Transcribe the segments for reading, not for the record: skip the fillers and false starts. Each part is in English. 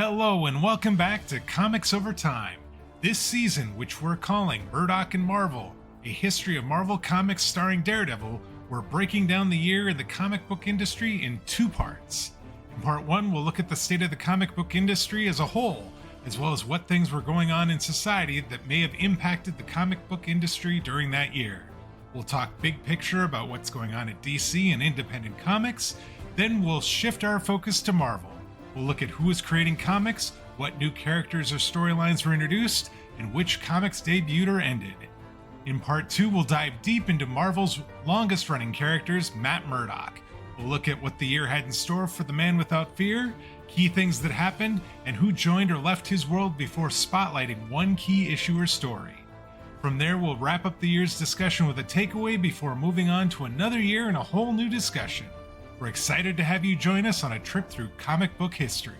Hello and welcome back to Comics Over Time. This season, which we're calling Murdock and Marvel, a history of Marvel Comics starring Daredevil, we're breaking down the year in the comic book industry in two parts. In part one, we'll look at the state of the comic book industry as a whole, as well as what things were going on in society that may have impacted the comic book industry during that year. We'll talk big picture about what's going on at DC and independent comics, then we'll shift our focus to Marvel. We'll look at who is creating comics, what new characters or storylines were introduced, and which comics debuted or ended. In part 2, we'll dive deep into Marvel's longest-running characters, Matt Murdock. We'll look at what the year had in store for the Man Without Fear, key things that happened, and who joined or left his world before spotlighting one key issue or story. From there, we'll wrap up the year's discussion with a takeaway before moving on to another year and a whole new discussion. We're excited to have you join us on a trip through comic book history.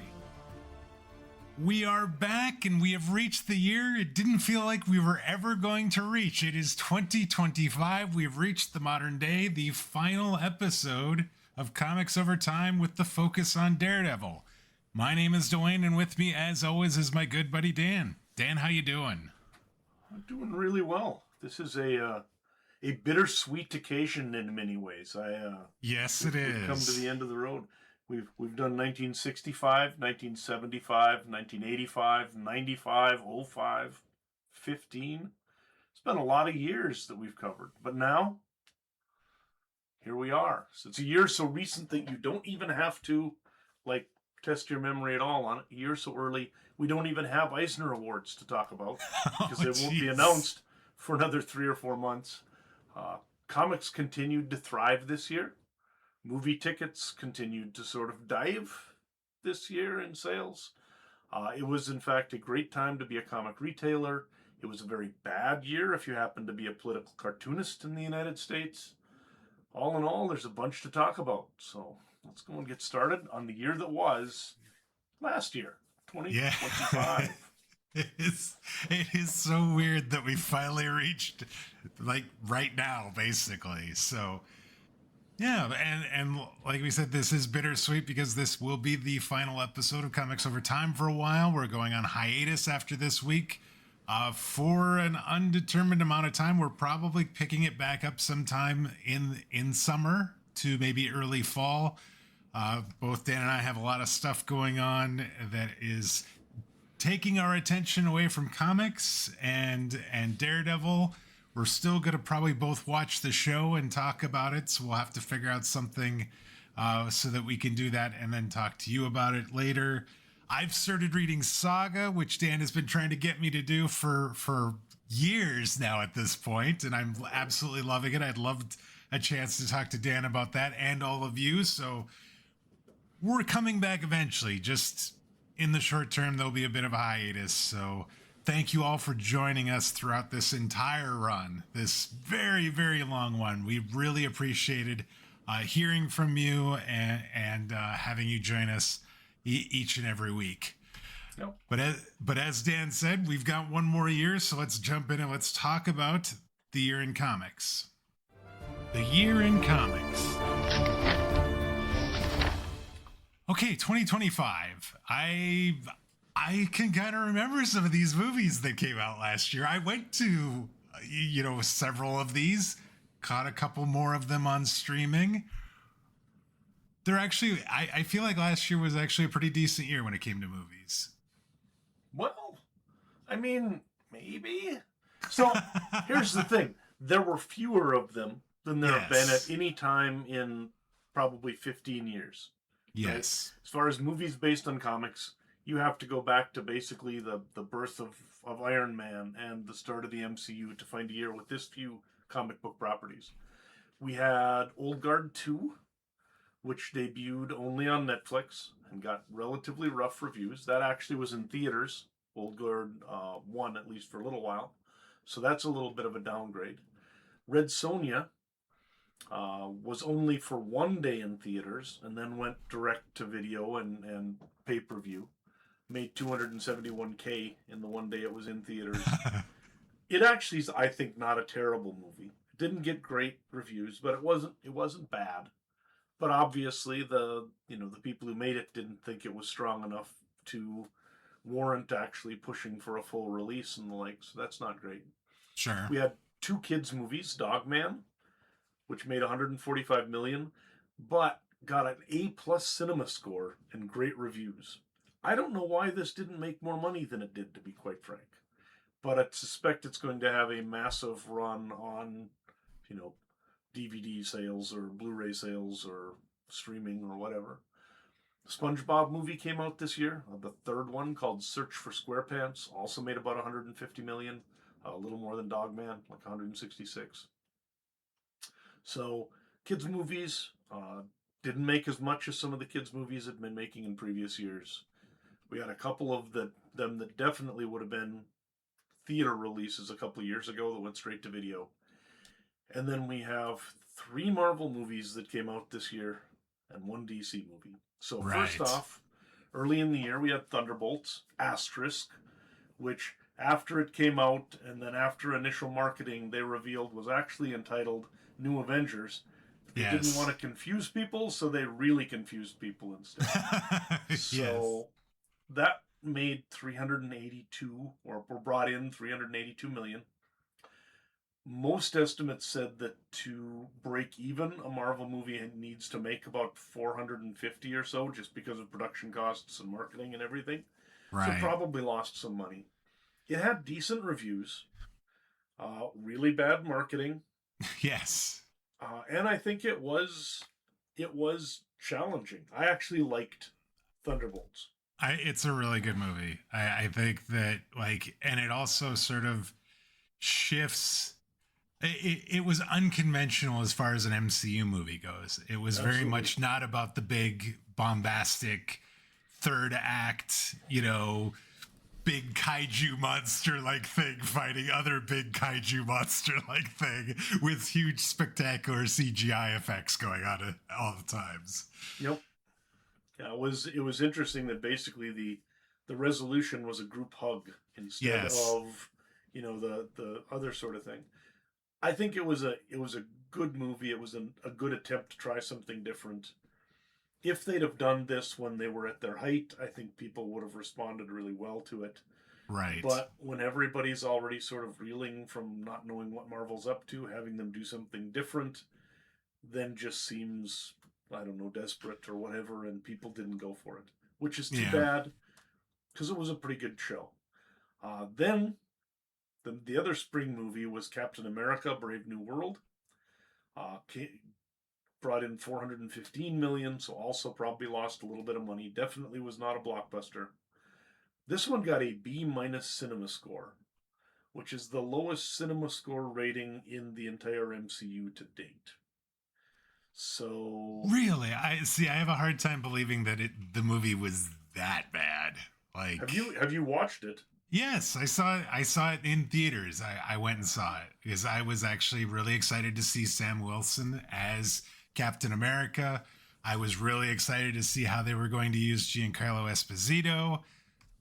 We are back and we have reached the year it didn't feel like we were ever going to reach. It is 2025. We've reached the modern day, the final episode of Comics Over Time with the focus on Daredevil. My name is Dwayne and with me as always is my good buddy Dan. Dan, how you doing? I'm doing really well. This is a bittersweet occasion in many ways. Yes, it is. We've come to the end of the road. We've done 1965, 1975, 1985, 95, 05, 15. It's been a lot of years that we've covered. But now, here we are. So it's a year so recent that you don't even have to, test your memory at all on it. A year so early, we don't even have Eisner Awards to talk about because they won't be announced for another 3 or 4 months. Comics continued to thrive this year. Movie tickets continued to sort of dive this year in sales. It was, in fact, a great time to be a comic retailer. It was a very bad year if you happen to be a political cartoonist in the United States. All in all, there's a bunch to talk about. So let's go and get started on the year that was last year, 2025. Yeah. It is so weird that we finally reached right now, basically. So yeah, and like we said, this is bittersweet because this will be the final episode of Comics Over Time for a while. We're going on hiatus after this week for an undetermined amount of time. We're probably picking it back up sometime in summer to maybe early fall. Both Dan and I have a lot of stuff going on that is taking our attention away from comics and Daredevil. We're still going to probably both watch the show and talk about it, so we'll have to figure out something so that we can do that and then talk to you about it later. I've started reading Saga, which Dan has been trying to get me to do for years now at this point, and I'm absolutely loving it. I'd loved a chance to talk to Dan about that and all of you, so we're coming back eventually. Just in the short term, there'll be a bit of a hiatus, so thank you all for joining us throughout this entire run, this very, very long one. We really appreciated hearing from you and having you join us each and every week. Yep. But as Dan said, we've got one more year, so let's jump in and let's talk about the year in comics. The year in comics. Okay, 2025. I can kind of remember some of these movies that came out last year. I went to, several of these, caught a couple more of them on streaming. They're actually, I feel like last year was actually a pretty decent year when it came to movies. Well, I mean, maybe. So here's the thing. There were fewer of them than there have been at any time in probably 15 years. Yes. Right? As far as movies based on comics, you have to go back to basically the birth of Iron Man and the start of the MCU to find a year with this few comic book properties. We had Old Guard 2, which debuted only on Netflix and got relatively rough reviews. That actually was in theaters, Old Guard 1, at least for a little while. So that's a little bit of a downgrade. Red Sonja was only for one day in theaters and then went direct to video and pay-per-view. Made $271K in the one day it was in theaters. It actually is, I think, not a terrible movie. It didn't get great reviews, but it wasn't bad. But obviously the people who made it didn't think it was strong enough to warrant actually pushing for a full release and the like. So that's not great. Sure. We had two kids movies, Dogman, which made 145 million, but got an A+ cinema score and great reviews. I don't know why this didn't make more money than it did, to be quite frank. But I suspect it's going to have a massive run on, DVD sales or Blu-ray sales or streaming or whatever. The SpongeBob movie came out this year, the third one called Search for SquarePants, also made about 150 million, a little more than Dogman, like 166. So kids movies didn't make as much as some of the kids movies had been making in previous years. We had a couple of them that definitely would have been theater releases a couple of years ago that went straight to video. And then we have 3 Marvel movies that came out this year and 1 DC movie. So first off, early in the year we had Thunderbolts, Asterisk, which after it came out and then after initial marketing they revealed was actually entitled New Avengers. They didn't want to confuse people, so they really confused people instead. So that made 382, or brought in 382 million. Most estimates said that to break even, a Marvel movie needs to make about 450 or so, just because of production costs and marketing and everything. So probably lost some money. It had decent reviews, really bad marketing. Yes. And I think it was challenging. I actually liked Thunderbolts. It's a really good movie. I think that, like, and it also sort of shifts. It was unconventional as far as an MCU movie goes. It was very much not about the big bombastic third act, big kaiju monster like thing fighting other big kaiju monster like thing with huge spectacular CGI effects going on all the times. Yep. Yeah, it was interesting that basically the resolution was a group hug instead of the other sort of thing. I think it was a good movie. It was a good attempt to try something different. If they'd have done this when they were at their height, I think people would have responded really well to it. Right. But when everybody's already sort of reeling from not knowing what Marvel's up to, having them do something different then just seems, I don't know, desperate or whatever, and people didn't go for it, which is too bad, because it was a pretty good show. Then the other spring movie was Captain America: Brave New World. Brought in 415 million, so also probably lost a little bit of money. Definitely was not a blockbuster. This one got a B- cinema score, which is the lowest cinema score rating in the entire MCU to date. So really, I have a hard time believing that the movie was that bad. Like, have you watched it? Yes, I saw it in theaters. I went and saw it because I was actually really excited to see Sam Wilson as Captain America. I was really excited to see how they were going to use Giancarlo Esposito.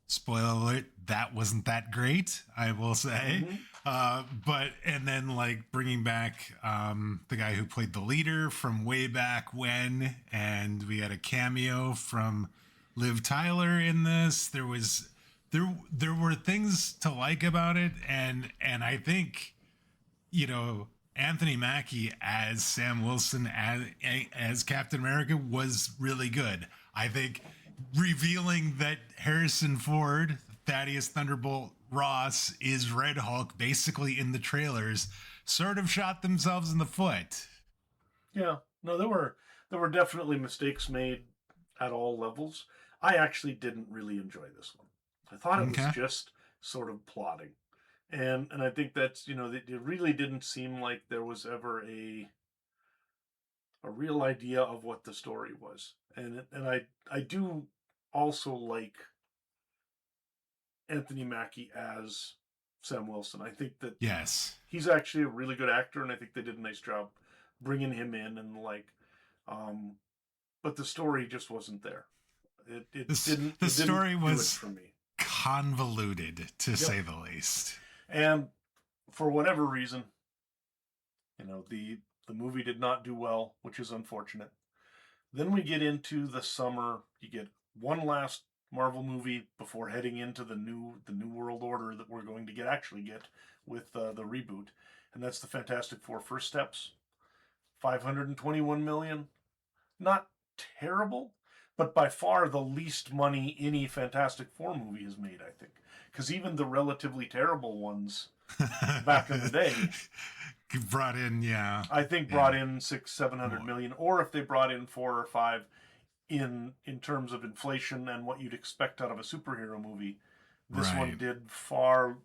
Spoiler alert, that wasn't that great, I will say. But then like bringing back the guy who played the leader from way back when, and we had a cameo from Liv Tyler in this. There were things to like about it, and I think, Anthony Mackie as Sam Wilson as Captain America was really good. I think revealing that Harrison Ford, Thaddeus Thunderbolt Ross, is Red Hulk basically in the trailers sort of shot themselves in the foot. Yeah, no, there were definitely mistakes made at all levels. I actually didn't really enjoy this one. I thought it was just sort of plotting. And I think that's, it really didn't seem like there was ever a real idea of what the story was. And I do also like Anthony Mackie as Sam Wilson. I think that he's actually a really good actor, and I think they did a nice job bringing him in and but the story just wasn't there. The story was for me convoluted, to say the least. And for whatever reason, the movie did not do well, which is unfortunate. Then we get into the summer. You get one last Marvel movie before heading into the new world order that we're going to get with the reboot, and that's the Fantastic Four First Steps. 521 million. Not terrible, but by far the least money any Fantastic Four movie has made, I think. Because even the relatively terrible ones back in the day brought in, yeah. I think brought in 600-700 million, or if they brought in 4 or 5 in terms of inflation and what you'd expect out of a superhero movie, this one did far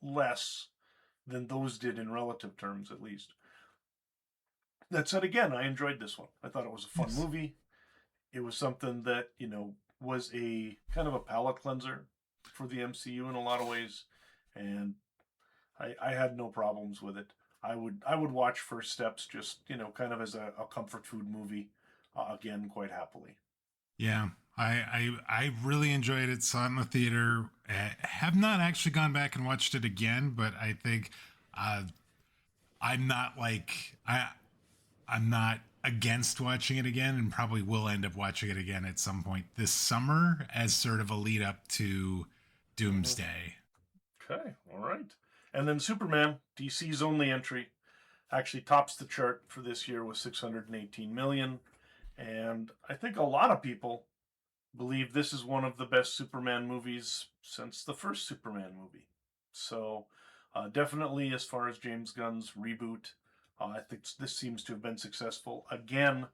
less than those did in relative terms, at least. That said, again, I enjoyed this one. I thought it was a fun movie. It was something that, was a kind of a palate cleanser for the MCU in a lot of ways, and I had no problems with it. I would watch First Steps just, kind of as a comfort food movie, again, quite happily. Yeah, I really enjoyed it. Saw it in the theater. Have not actually gone back and watched it again, but I think I'm not I'm not against watching it again, and probably will end up watching it again at some point this summer as sort of a lead up to Doomsday. Okay, all right. And then Superman, DC's only entry, actually tops the chart for this year with 618 million. And I think a lot of people believe this is one of the best Superman movies since the first Superman movie. So definitely, as far as James Gunn's reboot, I think this seems to have been successful. Again,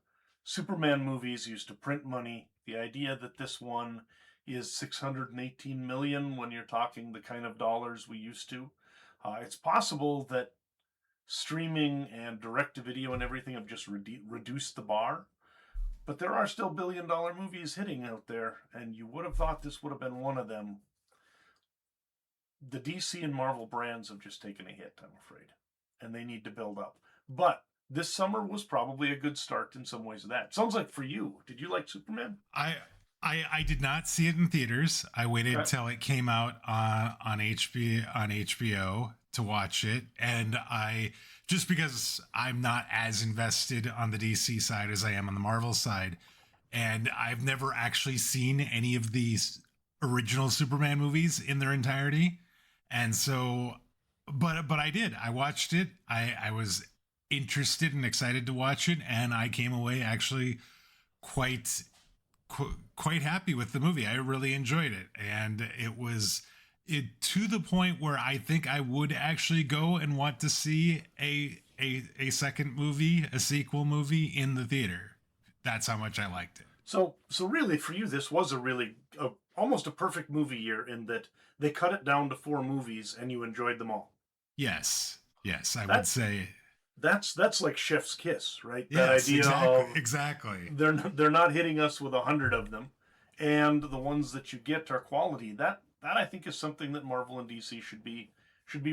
Superman movies used to print money. The idea that this one is 618 million when you're talking the kind of dollars we used to. It's possible that streaming and direct-to-video and everything have just reduced the bar. But there are still billion-dollar movies hitting out there, and you would have thought this would have been one of them. The DC and Marvel brands have just taken a hit, I'm afraid, and they need to build up. But this summer was probably a good start in some ways of that. Sounds like for you. Did you like Superman? I did not see it in theaters. I waited until it came out on HBO to watch it, and I just because I'm not as invested on the DC side as I am on the Marvel side, and I've never actually seen any of these original Superman movies in their entirety, and so, but I did. I watched it. I was interested and excited to watch it, and I came away actually quite happy with the movie. I really enjoyed it, and it was to the point where I think I would actually go and want to see a second movie, a sequel movie in the theater. That's how much I liked it. So really for you, this was almost a perfect movie year in that they cut it down to 4 movies and you enjoyed them all. Yes, I would say that's like Chef's Kiss, right? Yes, that idea of exactly. They're not hitting us with 100 of them, and the ones that you get are quality. That I think is something that Marvel and DC should be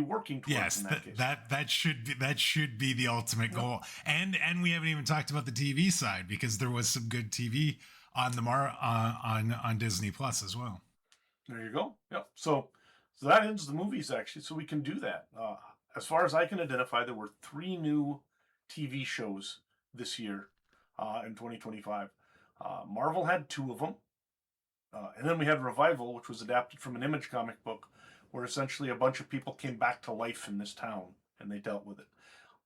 working towards. Yes, in that case. that should be the ultimate goal. And we haven't even talked about the TV side, because there was some good TV on the on Disney Plus as well. There you go. Yep. So that ends the movies, actually. So we can do that. As far as I can identify, there were 3 new TV shows this year in 2025. Marvel had 2 of them. And then we had Revival, which was adapted from an Image comic book, where essentially a bunch of people came back to life in this town, and they dealt with it.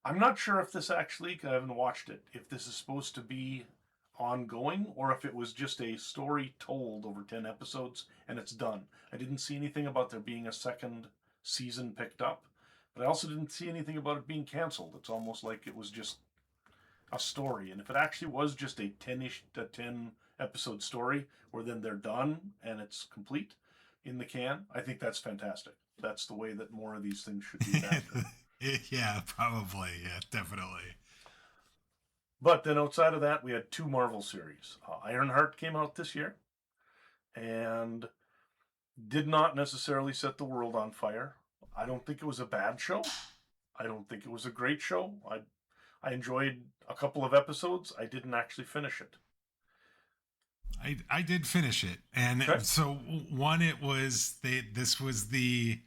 I'm not sure if this actually, I haven't watched it, if this is supposed to be ongoing, or if it was just a story told over 10 episodes, and it's done. I didn't see anything about there being a second season picked up, but I also didn't see anything about it being canceled. It's almost like it was just a story, and if it actually was just a 10 episode story where then they're done and it's complete in the can, I think that's fantastic. That's the way that more of these things should be done. Yeah, probably. Yeah, definitely. But then outside of that, we had 2 Marvel series. Ironheart came out this year and did not necessarily set the world on fire. I don't think it was a bad show. I don't think it was a great show. I enjoyed a couple of episodes. I didn't actually finish it. I did finish it, and so one, this was the,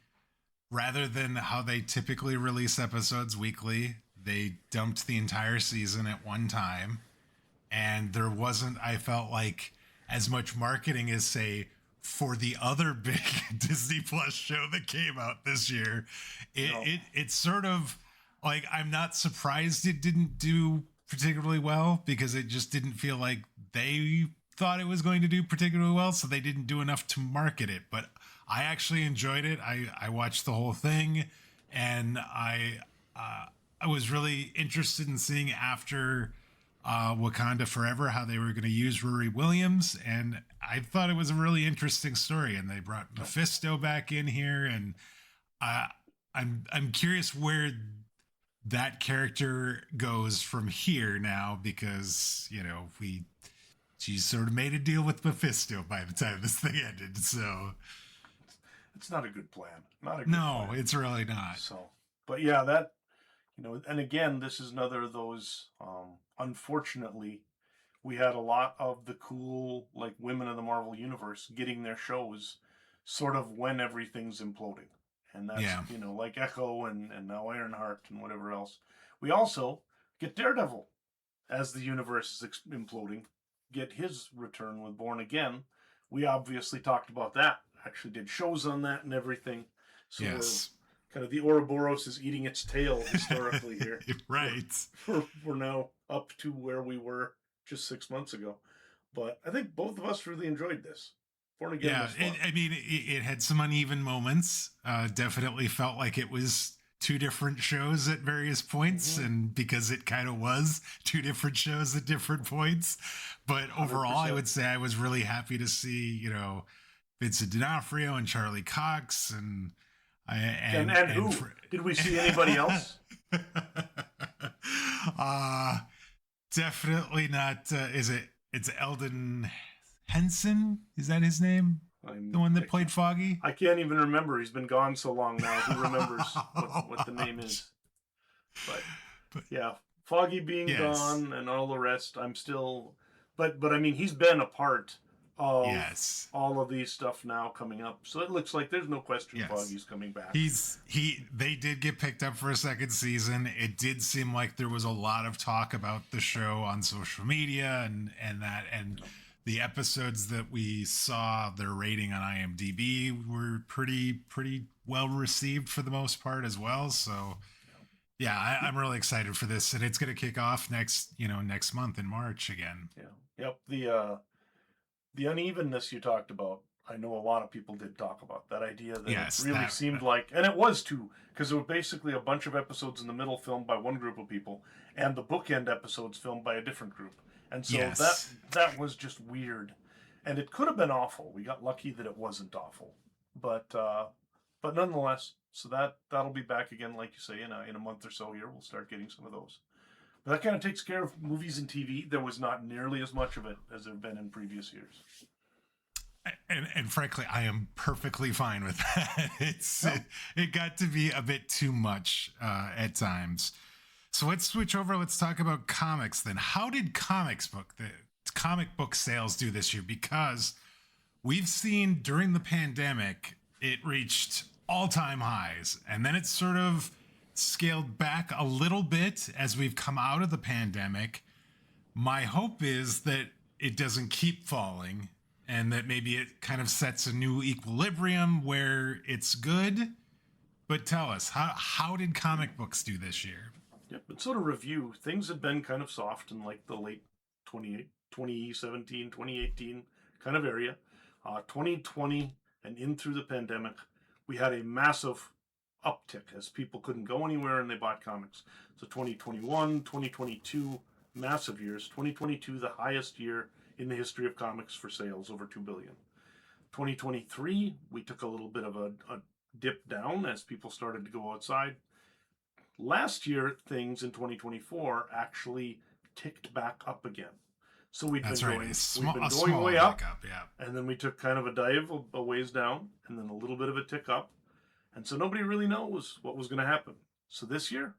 rather than how they typically release episodes weekly, they dumped the entire season at one time, and there wasn't, I felt like as much marketing as, say, for the other big Disney Plus show that came out this year. It's sort of like, I'm not surprised it didn't do particularly well, because it just didn't feel like they thought it was going to do particularly well, so they didn't do enough to market it. But I actually enjoyed it. I watched the whole thing, and I was really interested in seeing after Wakanda Forever how they were going to use Riri Williams, and I thought it was a really interesting story. And they brought Mephisto back in here, and I'm curious where that character goes from here now, because she sort of made a deal with Mephisto by the time this thing ended. So it's not a good plan. No, it's really not. So, but yeah, that, and again, this is another of those, unfortunately, we had a lot of the cool, like, women of the Marvel Universe getting their shows sort of when everything's imploding. And that's, like Echo and now Ironheart and whatever else. We also get Daredevil as the universe is imploding, get his return with Born Again. We obviously talked about that, actually did shows on that and everything. So yes. Kind of the Ouroboros is eating its tail historically here. Right. We're now up to where we were just 6 months ago. But I think both of us really enjoyed this. Born Again was fun. It had some uneven moments. Definitely felt like it was two different shows at various points, and because it kind of was two different shows at different points. But overall, 100%. I would say I was really happy to see, Vincent D'Onofrio and Charlie Cox and who? Did we see anybody else? Definitely not. It's Eldon Henson? Is that his name? The one that played Foggy? I can't even remember. He's been gone so long now. Who remembers what the name is? But yeah, Foggy being gone and all the rest, I'm still... But I mean, he's been a part of all of these stuff now coming up. So it looks like there's no question Foggy's coming back. They did get picked up for a second season. It did seem like there was a lot of talk about the show on social media and the episodes that we saw, their rating on IMDb were pretty well received for the most part as well. So yeah, I'm really excited for this, and it's going to kick off next month in March again. Yeah. Yep. The unevenness you talked about, I know a lot of people did talk about that idea that it really seemed like, and it was too, because it was basically a bunch of episodes in the middle filmed by one group of people, and the bookend episodes filmed by a different group. And so that was just weird, and it could have been awful. We got lucky that it wasn't awful, but nonetheless, so that'll be back again, like you say, in a month or so here. We'll start getting some of those. But that kind of takes care of movies and TV. There was not nearly as much of it as there have been in previous years. And frankly, I am perfectly fine with that. It got to be a bit too much at times. So let's switch over. Let's talk about comics then. How did comic book sales do this year? Because we've seen during the pandemic, it reached all-time highs, and then it's sort of scaled back a little bit as we've come out of the pandemic. My hope is that it doesn't keep falling, and that maybe it kind of sets a new equilibrium where it's good. But tell us, how did comic books do this year? Yeah, but sort of review, things had been kind of soft in like the late 2017, 2018 kind of area. 2020 and in through the pandemic, we had a massive uptick as people couldn't go anywhere and they bought comics. So 2021, 2022, massive years. 2022, the highest year in the history of comics for sales, over 2 billion. 2023, we took a little bit of a dip down as people started to go outside. Last year, things in 2024 actually ticked back up again. So we've been going way up, and then we took kind of a dive a ways down, and then a little bit of a tick up. And so nobody really knows what was going to happen. So this year,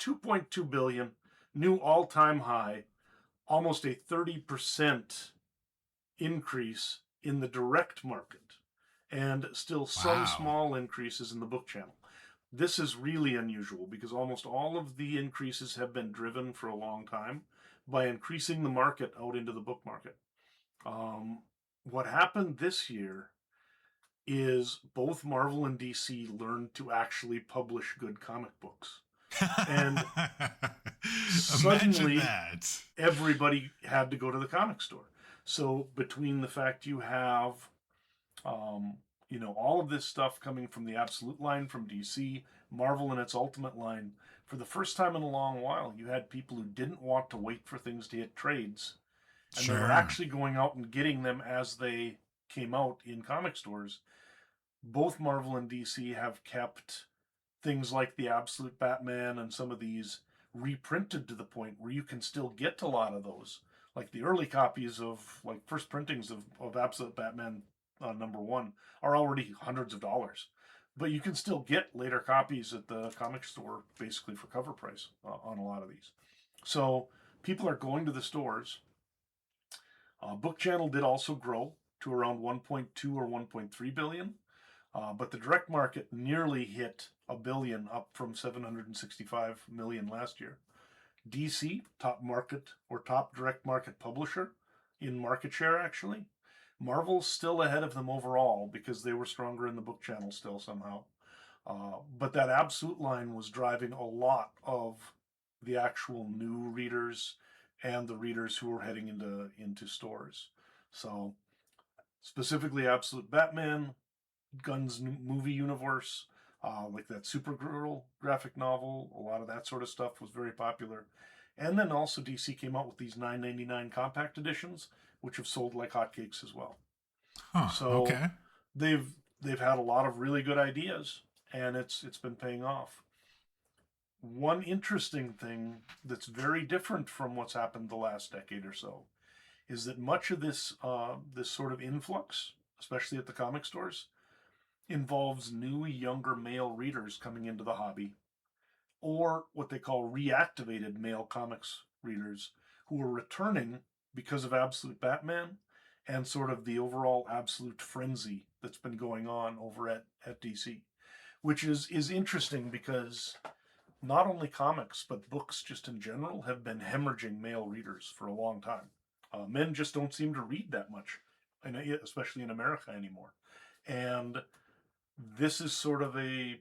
2.2 billion, new all-time high, almost a 30% increase in the direct market, and still some small increases in the book channel. This is really unusual because almost all of the increases have been driven for a long time by increasing the market out into the book market. What happened this year is both Marvel and DC learned to actually publish good comic books. And Imagine suddenly that. everybody had to go to the comic store. So between the fact you have, um, all of this stuff coming from the Absolute line from DC, Marvel and its Ultimate line, for the first time in a long while, you had people who didn't want to wait for things to hit trades, and they were Sure. actually going out and getting them as they came out in comic stores. Both Marvel and DC have kept things like the Absolute Batman and some of these reprinted to the point where you can still get a lot of those. Like the early copies of, like, first printings of Absolute Batman #1 are already hundreds of dollars. But you can still get later copies at the comic store basically for cover price on a lot of these. So people are going to the stores. Book Channel did also grow to around 1.2 or 1.3 billion. But the direct market nearly hit a billion, up from 765 million last year. DC, top market or top direct market publisher in market share, actually. Marvel's still ahead of them overall because they were stronger in the book channel still somehow. But that Absolute line was driving a lot of the actual new readers and the readers who were heading into stores. So specifically Absolute Batman, Gunn's movie universe, like that Supergirl graphic novel. A lot of that sort of stuff was very popular. And then also DC came out with these $9.99 compact editions, which have sold like hotcakes as well. Huh. So Okay. they've had a lot of really good ideas, and it's been paying off. One interesting thing that's very different from what's happened the last decade or so is that much of this sort of influx, especially at the comic stores, involves new, younger male readers coming into the hobby, or what they call reactivated male comics readers who are returning because of Absolute Batman and sort of the overall absolute frenzy that's been going on over at DC, which is interesting because not only comics, but books just in general have been hemorrhaging male readers for a long time. Men just don't seem to read that much, especially in America anymore. And this is sort of a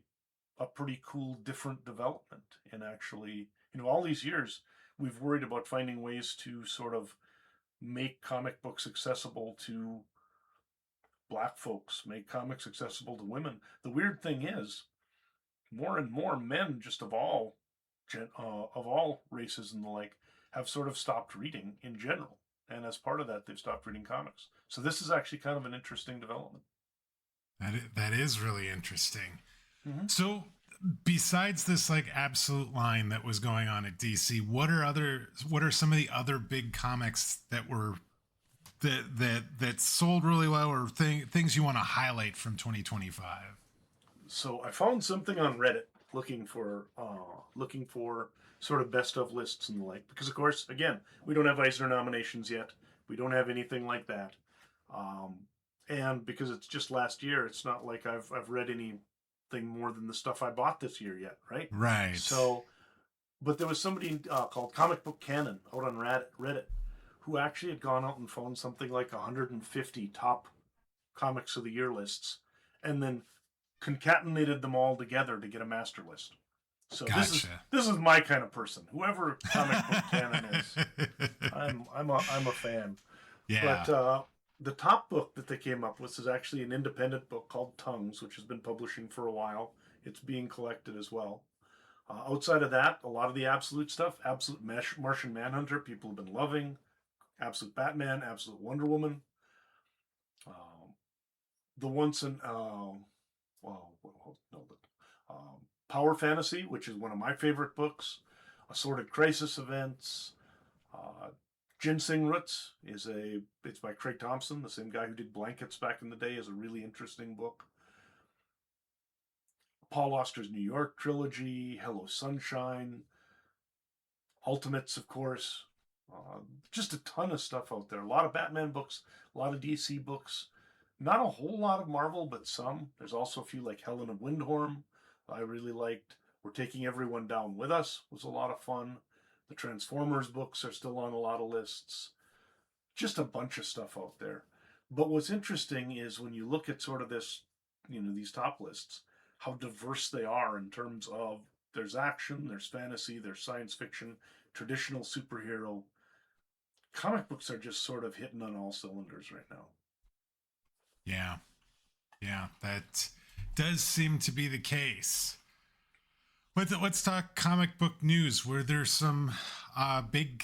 pretty cool different development. And actually, all these years we've worried about finding ways to sort of make comic books accessible to black folks, make comics accessible to women. The weird thing is, more and more men, just of all races and the like, have sort of stopped reading in general, and as part of that, they've stopped reading comics. So this is actually kind of an interesting development. That is really interesting. Mm-hmm. So besides this like absolute line that was going on at DC, what are some of the other big comics that were that sold really well, or things you want to highlight from 2025? So I found something on Reddit looking for sort of best of lists and the like, because of course, again, we don't have Eisner nominations yet. We don't have anything like that. Um, and because it's just last year, it's not like I've read anything more than the stuff I bought this year yet, right? Right. So, but there was somebody called Comic Book Canon out on Reddit who actually had gone out and found something like 150 top comics of the year lists, and then concatenated them all together to get a master list. So Gotcha. this is my kind of person. Whoever Comic Book Canon is, I'm a fan. Yeah. But the top book that they came up with is actually an independent book called Tongues, which has been publishing for a while. It's being collected as well. Outside of that, a lot of the Absolute stuff, Absolute Martian Manhunter, people have been loving. Absolute Batman, Absolute Wonder Woman. Um, the once in well, no, Power Fantasy, which is one of my favorite books. Assorted Crisis Events. Uh, Ginseng Roots it's by Craig Thompson, the same guy who did Blankets back in the day, is a really interesting book. Paul Auster's New York trilogy, Hello Sunshine, Ultimates, of course. Just a ton of stuff out there. A lot of Batman books, a lot of DC books. Not a whole lot of Marvel, but some. There's also a few like Helen of Windhorn I really liked. We're Taking Everyone Down With Us was a lot of fun. The Transformers books are still on a lot of lists. just a bunch of stuff out there. But what's interesting is when you look at sort of this, these top lists, how diverse they are in terms of there's action, there's fantasy, there's science fiction, traditional superhero. Comic books are just sort of hitting on all cylinders right now. Yeah. Yeah, that does seem to be the case. Let's talk comic book news. Were there some big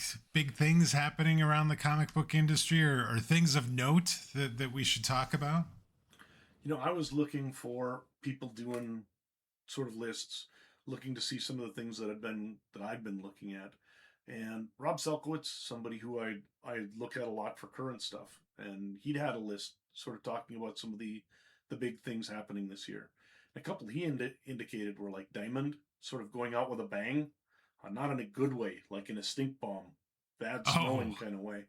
things happening around the comic book industry, or things of note that we should talk about? I was looking for people doing sort of lists, looking to see some of the things that I'd been looking at. And Rob Selkowitz, somebody who I look at a lot for current stuff, and he'd had a list sort of talking about some of the big things happening this year. And a couple he indicated were like Diamond sort of going out with a bang, not in a good way, like in a stink bomb, bad smelling kind of way.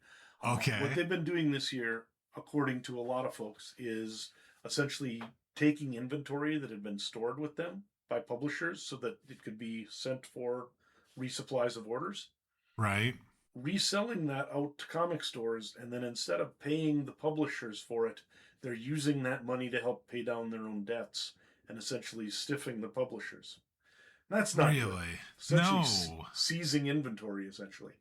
Okay. What they've been doing this year, according to a lot of folks, is essentially taking inventory that had been stored with them by publishers so that it could be sent for resupplies of orders, Right. reselling that out to comic stores, and then instead of paying the publishers for it, they're using that money to help pay down their own debts and essentially stiffing the publishers. That's not good. Really? Essentially No. seizing inventory, essentially.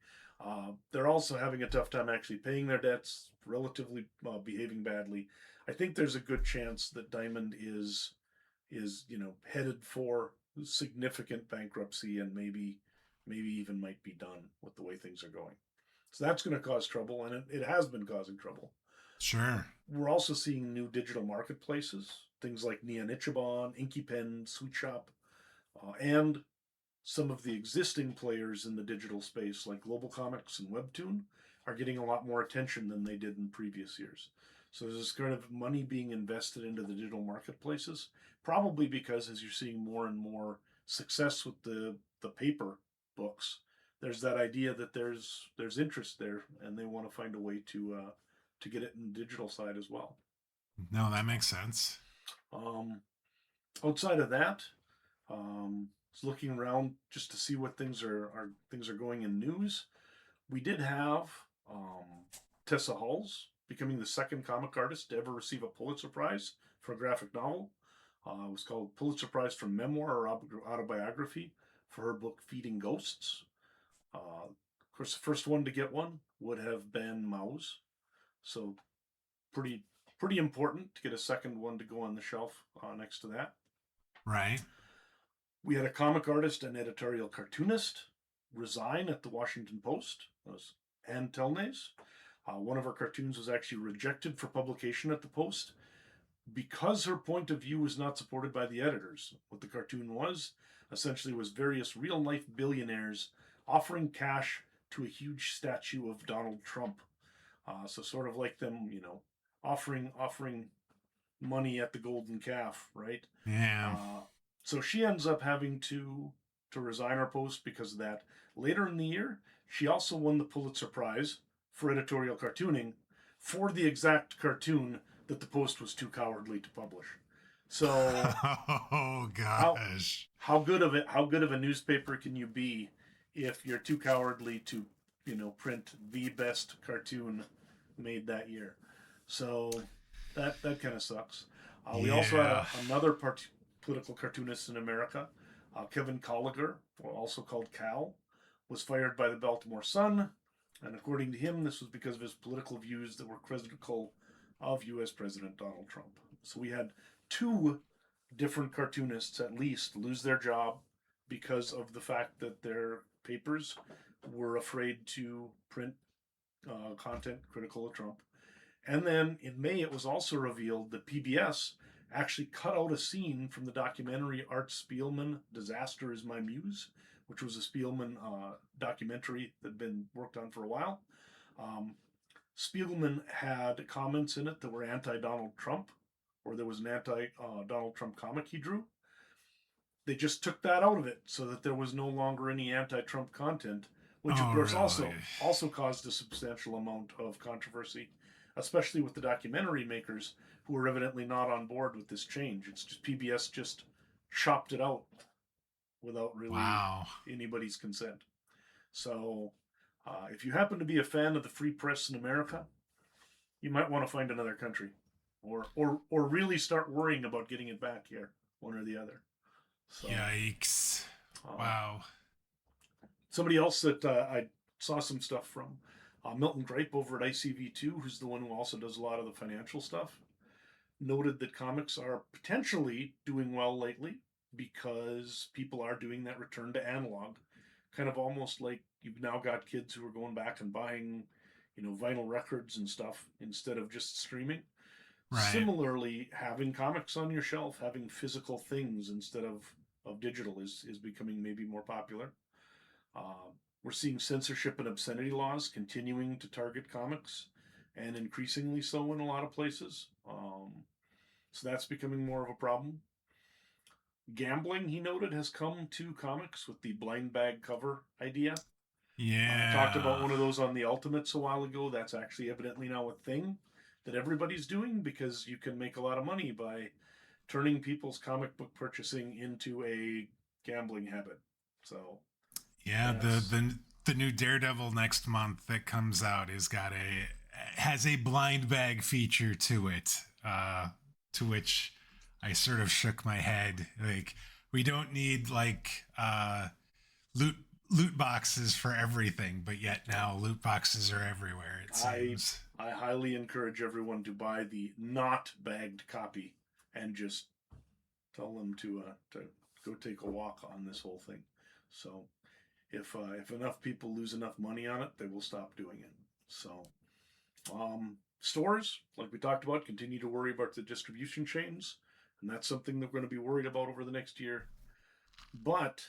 They're also having a tough time actually paying their debts, relatively behaving badly. I think there's a good chance that Diamond is headed for significant bankruptcy and maybe even might be done with the way things are going. So that's going to cause trouble, and it has been causing trouble. Sure. We're also seeing new digital marketplaces, things like Neon Ichiban, Inky Pen, Sweet Shop, and some of the existing players in the digital space, like Global Comics and Webtoon, are getting a lot more attention than they did in previous years. So there's this kind of money being invested into the digital marketplaces, probably because as you're seeing more and more success with the paper books, there's that idea that there's interest there, and they want to find a way to get it in the digital side as well. No, that makes sense. Outside of that, was looking around just to see what things are going in news. We did have Tessa Hulls becoming the second comic artist to ever receive a Pulitzer Prize for a graphic novel. It was called Pulitzer Prize for Memoir or Autobiography for her book Feeding Ghosts. Of course, the first one to get one would have been Mouse. So pretty important to get a second one to go on the shelf next to that. Right. We had a comic artist and editorial cartoonist resign at the Washington Post. That was Ann Telnaes. One of her cartoons was actually rejected for publication at the Post because her point of view was not supported by the editors. What the cartoon was essentially was various real-life billionaires offering cash to a huge statue of Donald Trump. So sort of like them, offering money at the golden calf, right? Yeah. So she ends up having to resign her post because of that. Later in the year, she also won the Pulitzer Prize for editorial cartooning for the exact cartoon that the Post was too cowardly to publish. So, oh gosh, how good of a newspaper can you be if you're too cowardly to print the best cartoon made that year? So that kind of sucks. We also had another political cartoonist in America, Kevin Colliger, also called Cal, was fired by the Baltimore Sun, and according to him, this was because of his political views that were critical of U.S. President Donald Trump. So we had two different cartoonists at least lose their job because of the fact that their papers were afraid to print content critical of Trump. And then in May, it was also revealed that PBS actually cut out a scene from the documentary Art Spielman, Disaster is My Muse, which was a Spielman documentary that had been worked on for a while. Spielman had comments in it that were anti-Donald Trump, or there was an anti-Donald Trump comic he drew. They just took that out of it so that there was no longer any anti-Trump content, which of course really? also caused a substantial amount of controversy, especially with the documentary makers who were evidently not on board with this change. It's just PBS just chopped it out without really anybody's consent. So if you happen to be a fan of the free press in America, you might want to find another country, or really start worrying about getting it back here, one or the other. So, Yikes! Wow. somebody else that I saw some stuff from, Milton Gripe over at ICV2, who's the one who also does a lot of the financial stuff, noted that comics are potentially doing well lately because people are doing that return to analog, kind of almost like you've now got kids who are going back and buying, vinyl records and stuff instead of just streaming. Right. Similarly, having comics on your shelf, having physical things instead of digital is becoming maybe more popular. Uh, we're seeing censorship and obscenity laws continuing to target comics, and increasingly so in a lot of places. So that's becoming more of a problem. Gambling, he noted, has come to comics with the blind bag cover idea. Talked about Yeah. one of those on the Ultimates a while ago. That's actually evidently now a thing that everybody's doing because you can make a lot of money by turning people's comic book purchasing into a gambling habit. So Yeah. The that's the the new Daredevil next month that comes out has a blind bag feature to it. To which I sort of shook my head. Like, we don't need loot loot boxes for everything, but yet now loot boxes are everywhere, it I seems. I highly encourage everyone to buy the not bagged copy and just tell them to go take a walk on this whole thing. So if enough people lose enough money on it, they will stop doing it. So stores, like we talked about, continue to worry about the distribution chains, and that's something that we're going to be worried about over the next year. But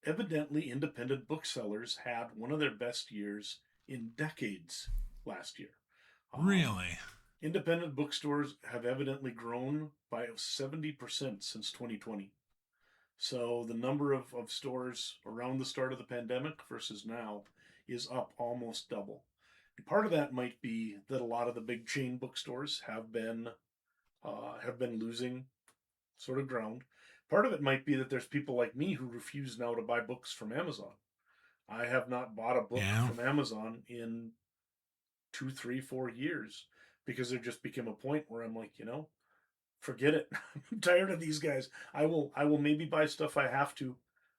evidently, independent booksellers had one of their best years in decades last year. Um, Really? Independent bookstores have evidently grown by 70% since 2020. So the number of stores around the start of the pandemic versus now is up almost double. And part of that might be that a lot of the big chain bookstores have been losing sort of ground. Part of it might be that there's people like me who refuse now to buy books from Amazon. I have not bought a book Yeah. from Amazon in 2, 3, 4 years because there just became a point where I'm like, forget it. I'm tired of these guys. I will maybe buy stuff I have to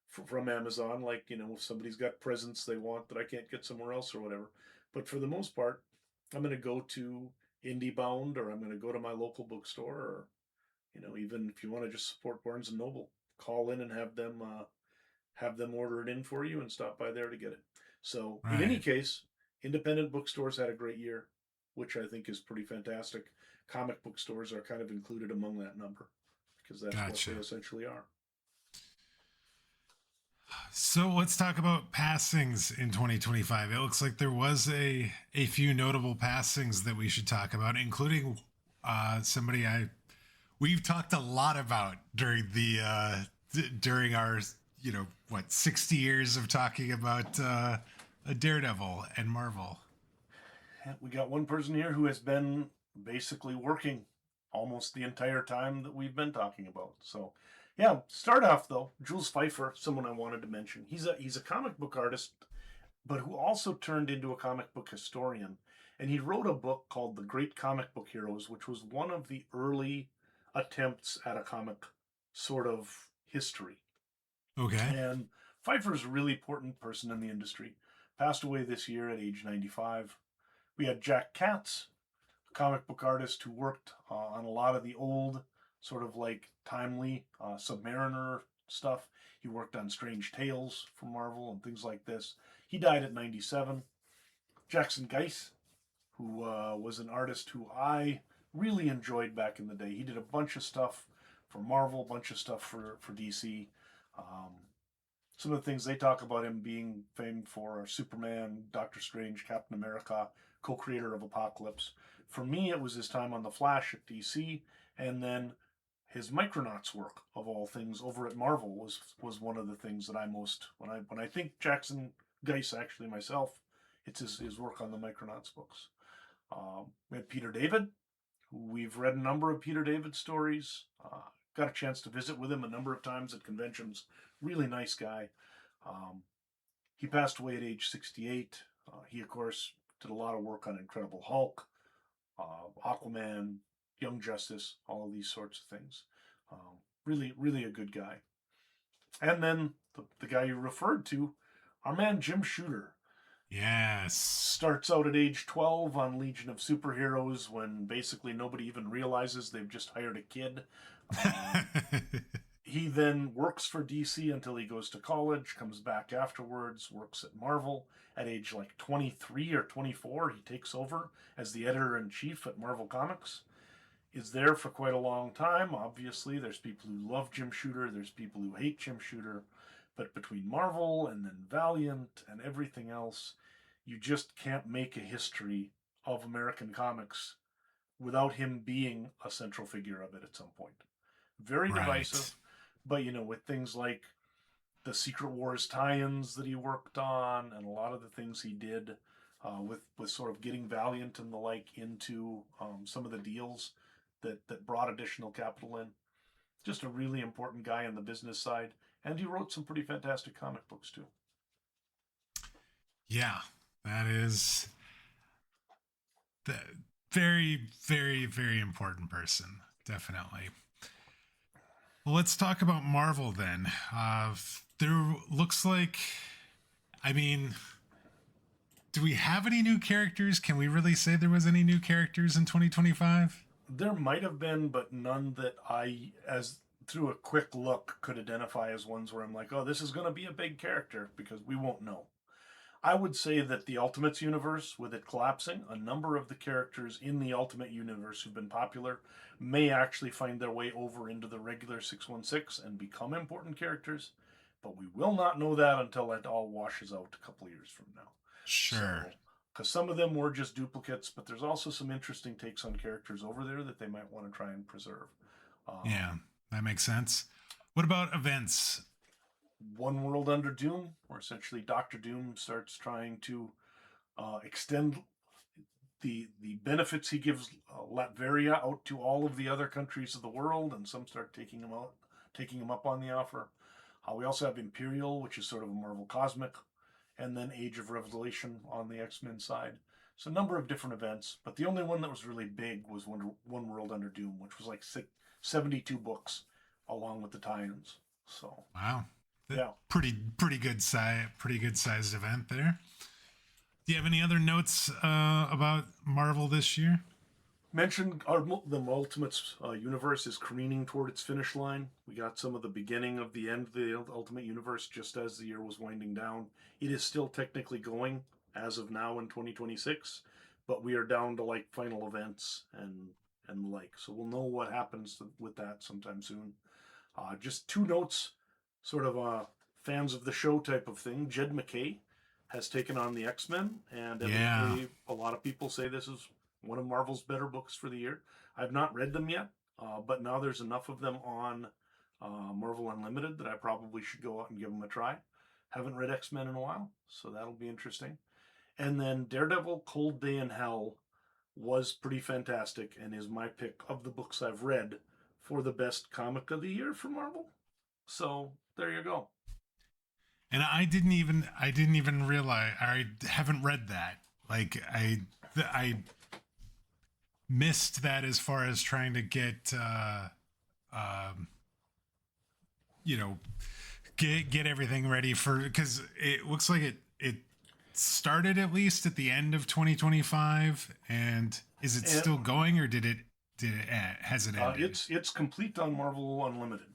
from Amazon, like if somebody's got presents they want that I can't get somewhere else or whatever. But for the most part, I'm going to go to IndieBound, or I'm going to go to my local bookstore, or even if you want to just support Barnes and Noble, call in and have them order it in for you and stop by there to get it. So in any Right. case, independent bookstores had a great year, which I think is pretty fantastic. Comic book stores are kind of included among that number because that's what they Gotcha. essentially are. So let's talk about passings in 2025. It looks like there was a few notable passings that we should talk about, including somebody I we've talked a lot about during the during our 60 years of talking about a Daredevil and Marvel. We got one person here who has been basically working almost the entire time that we've been talking about. So, yeah, start off though. Jules Pfeiffer, someone I wanted to mention. He's a comic book artist, but who also turned into a comic book historian. And he wrote a book called The Great Comic Book Heroes, which was one of the early attempts at a comic sort of history. Okay. And Pfeiffer's a really important person in the industry. Passed away this year at age 95. We had Jack Katz, a comic book artist who worked on a lot of the old, sort of like timely Submariner stuff. He worked on Strange Tales from Marvel and things like this. He died at 97. Jackson Geiss, who was an artist who I really enjoyed back in the day. He did a bunch of stuff for Marvel, a bunch of stuff for DC. Um, some of the things they talk about him being famed for are Superman, Doctor Strange, Captain America, co-creator of Apocalypse. For me, it was his time on The Flash at DC, and then his Micronauts work, of all things, over at Marvel was one of the things that I most when I think Jackson Geiss, actually myself, it's his work on the Micronauts books. We had Peter David, who we've read a number of Peter David stories. Got a chance to visit with him a number of times at conventions. Really nice guy. Um, he passed away at age 68. He, of course, did a lot of work on Incredible Hulk, Aquaman, Young Justice, all of these sorts of things. Really, really a good guy. And then the guy you referred to, our man Jim Shooter, Yes. starts out at age 12 on Legion of Superheroes when basically nobody even realizes they've just hired a kid. He then works for DC until he goes to college, comes back afterwards, works at Marvel. At age like 23 or 24, he takes over as the editor-in-chief at Marvel Comics. Is there for quite a long time. Obviously, there's people who love Jim Shooter, there's people who hate Jim Shooter. But between Marvel and then Valiant and everything else, you just can't make a history of American comics without him being a central figure of it at some point. Very divisive, Right. but with things like the Secret Wars tie-ins that he worked on and a lot of the things he did with sort of getting Valiant and the like into some of the deals that brought additional capital in. Just a really important guy on the business side, and he wrote some pretty fantastic comic books too. Yeah, that is the very, very, very important person. Definitely. Well, let's talk about Marvel then. There looks like, I mean, do we have any new characters? Can we really say there was any new characters in 2025? There might have been, but none that I, as through a quick look, could identify as ones where I'm like, oh, this is going to be a big character, because we won't know. I would say that the Ultimates universe, with it collapsing, a number of the characters in the Ultimate universe who've been popular may actually find their way over into the regular 616 and become important characters, but we will not know that until that all washes out a couple of years from now. Sure. Because some of them were just duplicates, but there's also some interesting takes on characters over there that they might want to try and preserve. Yeah, that makes sense. What about events? One World Under Doom, where essentially Doctor Doom starts trying to extend the benefits he gives Latveria out to all of the other countries of the world, and some start taking him up on the offer. We also have Imperial, which is sort of a Marvel Cosmic, and then Age of Revelation on the X-Men side. So a number of different events, but the only one that was really big was One World Under Doom, which was like 72 books along with the tie-ins. So Wow. yeah. Pretty good sized event there. Do you have any other notes about Marvel this year? Mentioned the Ultimates universe is careening toward its finish line. We got some of the beginning of the end of the Ultimate universe just as the year was winding down. It is still technically going as of now in 2026, but we are down to like final events and the like. So we'll know what happens with that sometime soon. Just two notes, sort of fans of the show type of thing. Jed MacKay has taken on the X-Men, and evidently a lot of people say this is one of Marvel's better books for the year. I've not read them yet, but now there's enough of them on Marvel Unlimited that I probably should go out and give them a try. Haven't read X-Men in a while, so that'll be interesting. And then Daredevil, Cold Day in Hell was pretty fantastic and is my pick of the books I've read for the best comic of the year for Marvel. So there you go. And I didn't even realize, I haven't read that. Like I missed that as far as trying to get get everything ready for, because it looks like it started at least at the end of 2025, and is it still going, or did it has it ended? It's complete on Marvel Unlimited.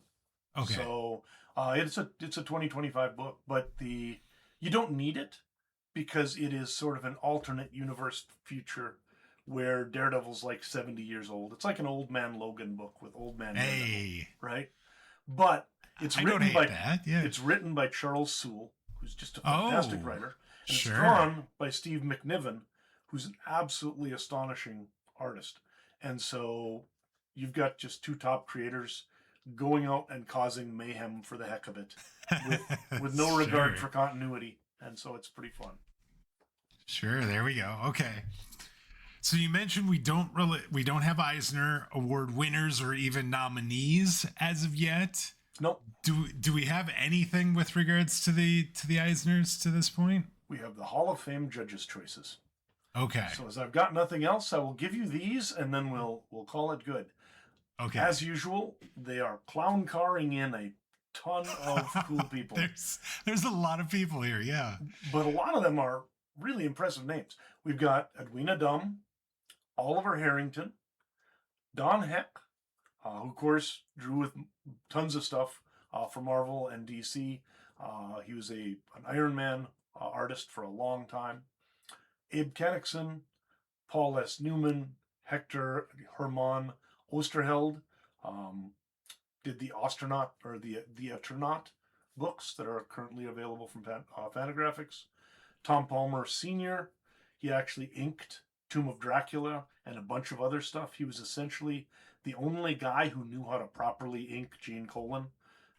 Okay. So it's a 2025 book, but you don't need it because it is sort of an alternate universe future where Daredevil's like 70 years old. It's like an Old Man Logan book with Old Man Daredevil, right? But it's written by it's written by Charles Soule, who's just a fantastic writer, and it's drawn by Steve McNiven, who's an absolutely astonishing artist. And so you've got just two top creators going out and causing mayhem for the heck of it, with no regard for continuity, and so it's pretty fun. Sure, there we go. Okay. So you mentioned we don't have Eisner Award winners or even nominees as of yet. Nope. Do we have anything with regards to the Eisners to this point? We have the Hall of Fame judges' choices. Okay. So as I've got nothing else, I will give you these, and then we'll call it good. Okay. As usual, they are clown carring in a ton of cool people. There's a lot of people here, yeah. But a lot of them are really impressive names. We've got Edwina Dunn, Oliver Harrington, Don Heck, who of course drew with tons of stuff for Marvel and DC. He was an Iron Man artist for a long time. Abe Kennickson, Paul S. Newman, Hector Hermann Osterheld, did the Astronaut or the Eternaut books that are currently available from Fantagraphics. Tom Palmer Sr., he actually inked Tomb of Dracula and a bunch of other stuff. He was essentially the only guy who knew how to properly ink Gene Colan.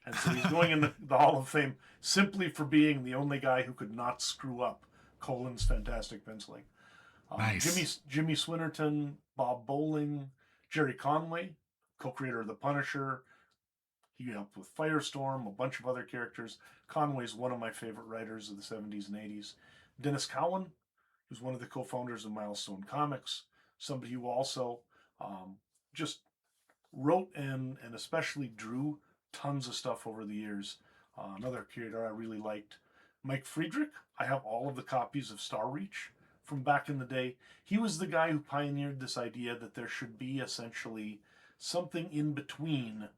And so he's going in the Hall of Fame simply for being the only guy who could not screw up Colan's fantastic penciling. Nice. Jimmy Swinnerton, Bob Bowling, Jerry Conway, co-creator of The Punisher. He helped with Firestorm, a bunch of other characters. Conway's one of my favorite writers of the 70s and 80s. Dennis Cowan, who's one of the co-founders of Milestone Comics, somebody who also just wrote and especially drew tons of stuff over the years. Another creator I really liked. Mike Friedrich, I have all of the copies of Star Reach from back in the day. He was the guy who pioneered this idea that there should be essentially something in between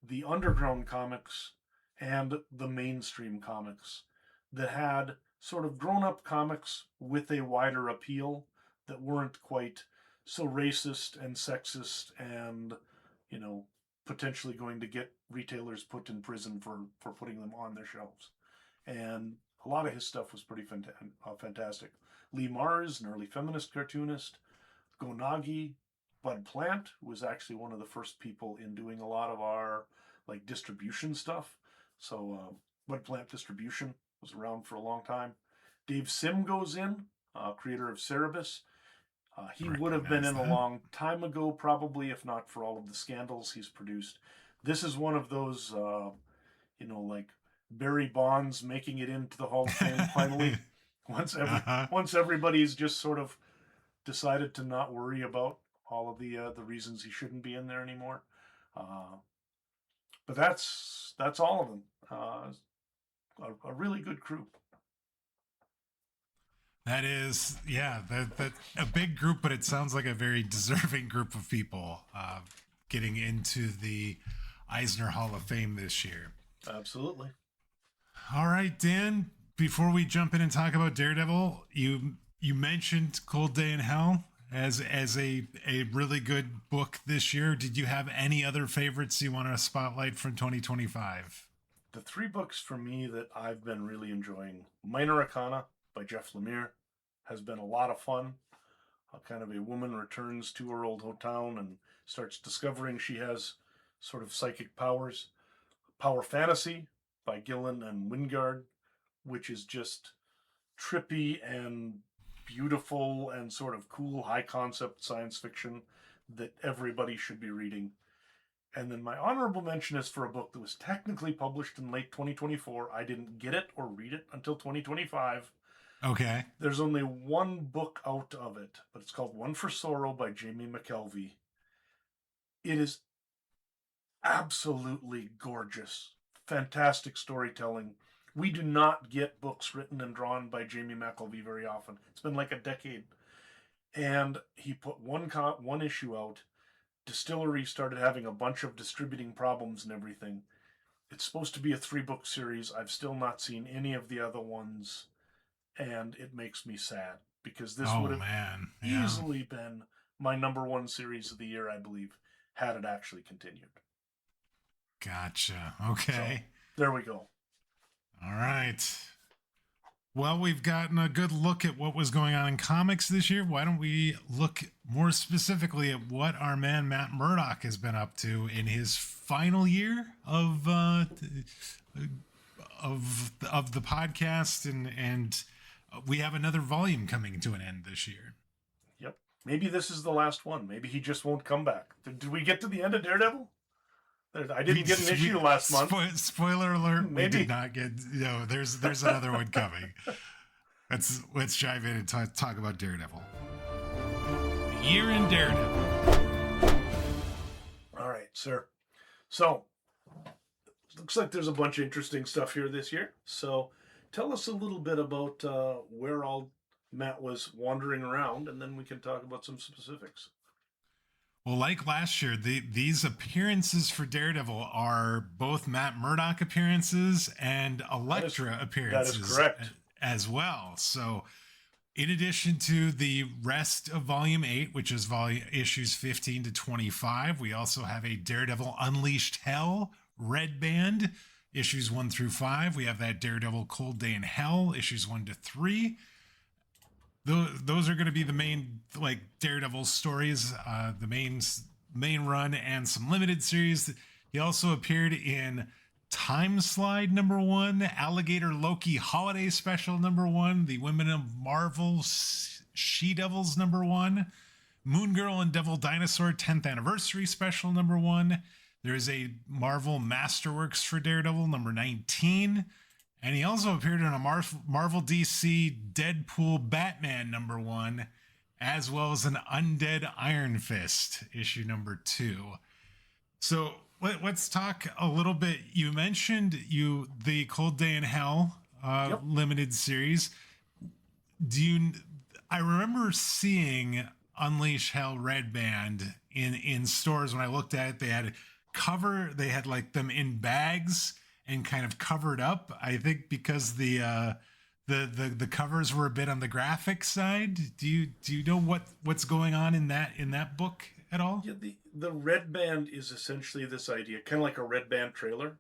the underground comics and the mainstream comics that had sort of grown-up comics with a wider appeal that weren't quite so racist and sexist and, potentially going to get retailers put in prison for putting them on their shelves. And a lot of his stuff was pretty fantastic. Lee Mars, an early feminist cartoonist. Go Nagi. Bud Plant was actually one of the first people in doing a lot of our distribution stuff. So Bud Plant Distribution was around for a long time. Dave Sim goes in, creator of Cerebus. He would have been in a long time ago, probably, if not for all of the scandals he's produced. This is one of those, Barry Bonds making it into the Hall of Fame finally. Once everybody's just sort of decided to not worry about all of the reasons he shouldn't be in there anymore. But that's all of them. A really good crew. That is, yeah, that a big group, but it sounds like a very deserving group of people getting into the Eisner Hall of Fame this year. Absolutely. All right, Dan, before we jump in and talk about Daredevil, you mentioned Cold Day in Hell as a really good book this year. Did you have any other favorites you want to spotlight from 2025? The three books for me that I've been really enjoying: Minor Arcana by Jeff Lemire has been a lot of fun. Kind of a woman returns to her old hometown and starts discovering she has sort of psychic powers. Power Fantasy by Gillen and Wingard, which is just trippy and beautiful and sort of cool, high concept science fiction that everybody should be reading. And then my honorable mention is for a book that was technically published in late 2024. I didn't get it or read it until 2025. Okay. There's only one book out of it, but it's called One for Sorrow by Jamie McKelvey. It is absolutely gorgeous. Fantastic storytelling. We do not get books written and drawn by Jamie McKelvey very often. It's been like a decade. And he put one issue out. Distillery started having a bunch of distributing problems and everything. It's supposed to be a 3-book series. I've still not seen any of the other ones. And it makes me sad because this would have easily been my number one series of the year, I believe, had it actually continued. Gotcha. Okay. So, there we go. All right. Well, we've gotten a good look at what was going on in comics this year. Why don't we look more specifically at what our man Matt Murdock has been up to in his final year of the podcast, and we have another volume coming to an end this year. Yep. Maybe this is the last one. Maybe he just won't come back. Did we get to the end of Daredevil? I didn't get an issue last month. Spoiler alert, Maybe. We did not get, there's another one coming. Let's dive in and talk about Daredevil. The year in Daredevil. All right, sir. So, looks like there's a bunch of interesting stuff here this year. So, tell us a little bit about where all Matt was wandering around, and then we can talk about some specifics. Well, like last year, these appearances for Daredevil are both Matt Murdock appearances and Elektra appearances. That is correct. As well. So, in addition to the rest of Volume 8, which is issues 15 to 25, we also have a Daredevil Unleashed Hell Red Band, issues 1 through 5. We have that Daredevil Cold Day in Hell, issues 1 to 3. Those are going to be the main Daredevil stories, the main run, and some limited series. He also appeared in Timeslide #1, Alligator Loki Holiday Special #1, the Women of Marvel She Devils #1, Moon Girl and Devil Dinosaur 10th Anniversary Special #1. There is a Marvel Masterworks for Daredevil #19. And he also appeared in a Marvel DC Deadpool Batman #1, as well as an Undead Iron Fist issue #2. So let's talk a little bit. You mentioned the Cold Day in Hell limited series. I remember seeing Unleash Hell Red Band in stores. When I looked at it, they had them in bags and kind of covered up. I think because the covers were a bit on the graphic side. Do you know what's going on in that book at all? Yeah, the Red Band is essentially this idea, kind of like a Red Band trailer.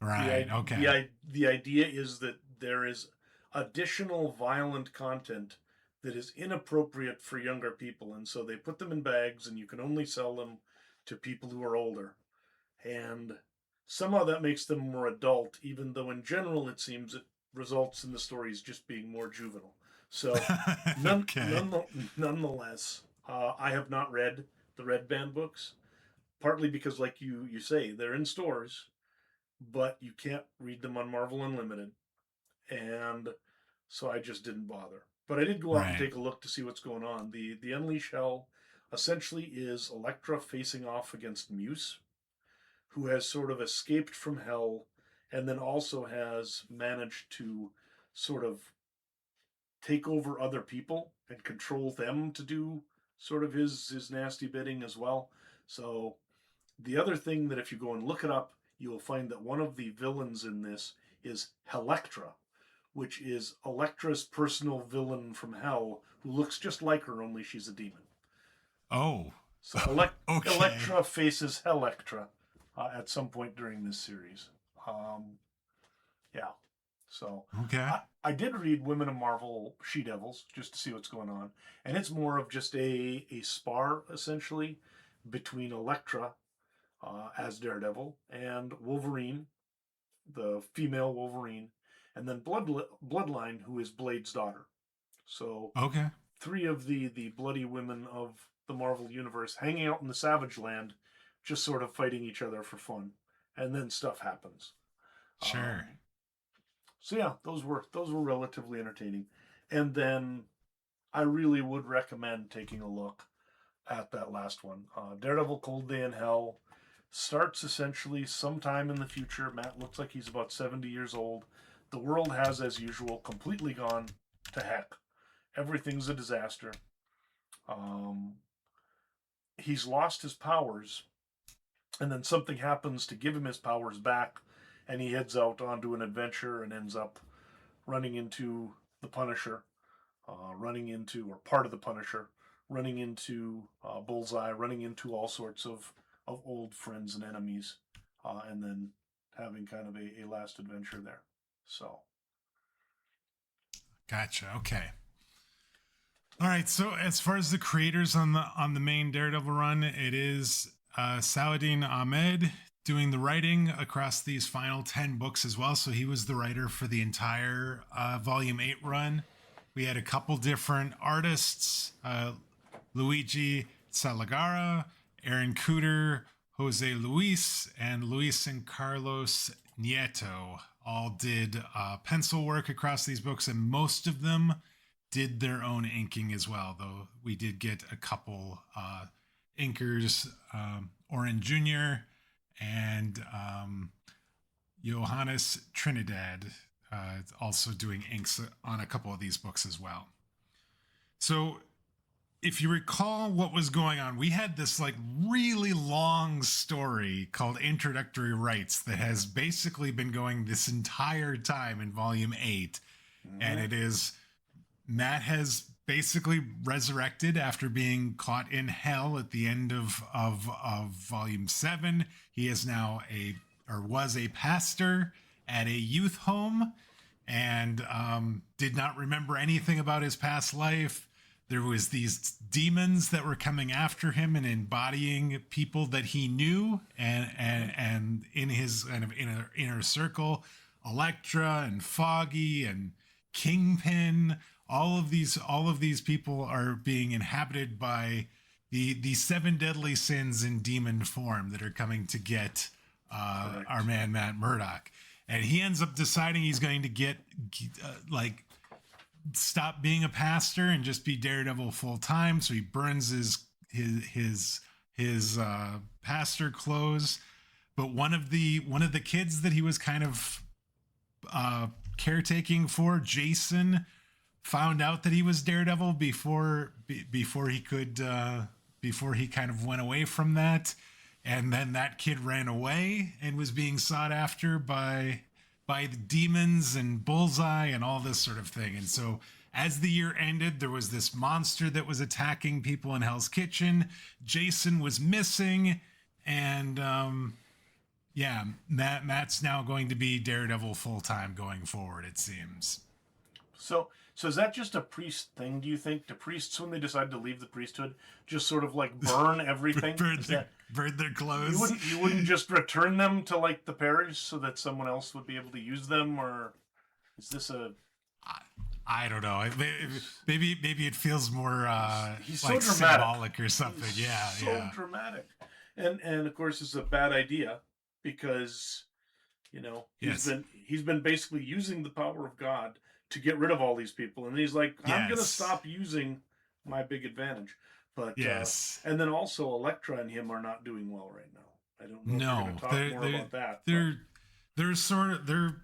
Right. Okay. The idea is that there is additional violent content that is inappropriate for younger people, and so they put them in bags, and you can only sell them to people who are older. And somehow that makes them more adult, even though in general it seems it results in the stories just being more juvenile. So, nonetheless, I have not read the Red Band books, partly because, like you say, they're in stores, but you can't read them on Marvel Unlimited, and so I just didn't bother. But I did go out and take a look to see what's going on. The Unleash Hell essentially is Elektra facing off against Muse, who has sort of escaped from hell and then also has managed to sort of take over other people and control them to do sort of his nasty bidding as well. So the other thing that if you go and look it up, you will find that one of the villains in this is Elektra, which is Elektra's personal villain from hell who looks just like her, only she's a demon. Oh. So Elektra faces Elektra. At some point during this series. So okay. I did read Women of Marvel She Devils just to see what's going on. And it's more of just a spar, essentially, between Elektra as Daredevil and Wolverine, the female Wolverine, and then Bloodline, who is Blade's daughter. So okay. 3 of the bloody women of the Marvel Universe hanging out in the Savage Land, just sort of fighting each other for fun, and then stuff happens. Sure. So yeah, those were relatively entertaining, and then I really would recommend taking a look at that last one. Daredevil Cold Day in Hell starts essentially sometime in the future. Matt looks like he's about 70 years old. The world has, as usual, completely gone to heck. Everything's a disaster. He's lost his powers, and then something happens to give him his powers back, and he heads out onto an adventure and ends up running into the Punisher, or part of the Punisher, running into Bullseye, running into all sorts of old friends and enemies, and then having kind of a last adventure there. So. Gotcha. Okay. All right. So as far as the creators on the main Daredevil run, it is Saladin Ahmed doing the writing across these final 10 books as well. So he was the writer for the entire Volume 8 run. We had a couple different artists, Luigi Salagara, Aaron Cooter, Jose Luis, and Luis and Carlos Nieto all did pencil work across these books, and most of them did their own inking as well, though we did get a couple inkers, Oren Jr. and Johannes Trinidad, also doing inks on a couple of these books as well. So if you recall what was going on, we had this like really long story called Introductory Rites that has basically been going this entire time in volume 8. And it is, Matt has basically resurrected after being caught in hell at the end of volume 7. He is now was a pastor at a youth home, and did not remember anything about his past life. There was these demons that were coming after him and embodying people that he knew, and in his kind of inner circle, Elektra and Foggy and Kingpin, all of these people are being inhabited by the 7 deadly sins in demon form that are coming to get our man Matt Murdock. And he ends up deciding he's going to get stop being a pastor and just be Daredevil full time. So he burns his pastor clothes. But one of the kids that he was kind of caretaking for, Jason, found out that he was Daredevil before he kind of went away from that. And then that kid ran away and was being sought after by the demons and Bullseye and all this sort of thing. And so as the year ended, there was this monster that was attacking people in Hell's Kitchen. Jason was missing. And Matt's now going to be Daredevil full-time going forward, it seems. So is that just a priest thing, do you think? Do priests, when they decide to leave the priesthood, just sort of like burn everything? burn their clothes? You wouldn't just return them to like the parish so that someone else would be able to use them? Or is this a... I don't know. Maybe it feels more he's like so dramatic. Symbolic or something. So dramatic. And of course it's a bad idea because, he's been basically using the power of God to get rid of all these people, and he's like, I'm going to stop using my big advantage. But and then also Elektra and him are not doing well right now. I don't know if you're going to talk more about that.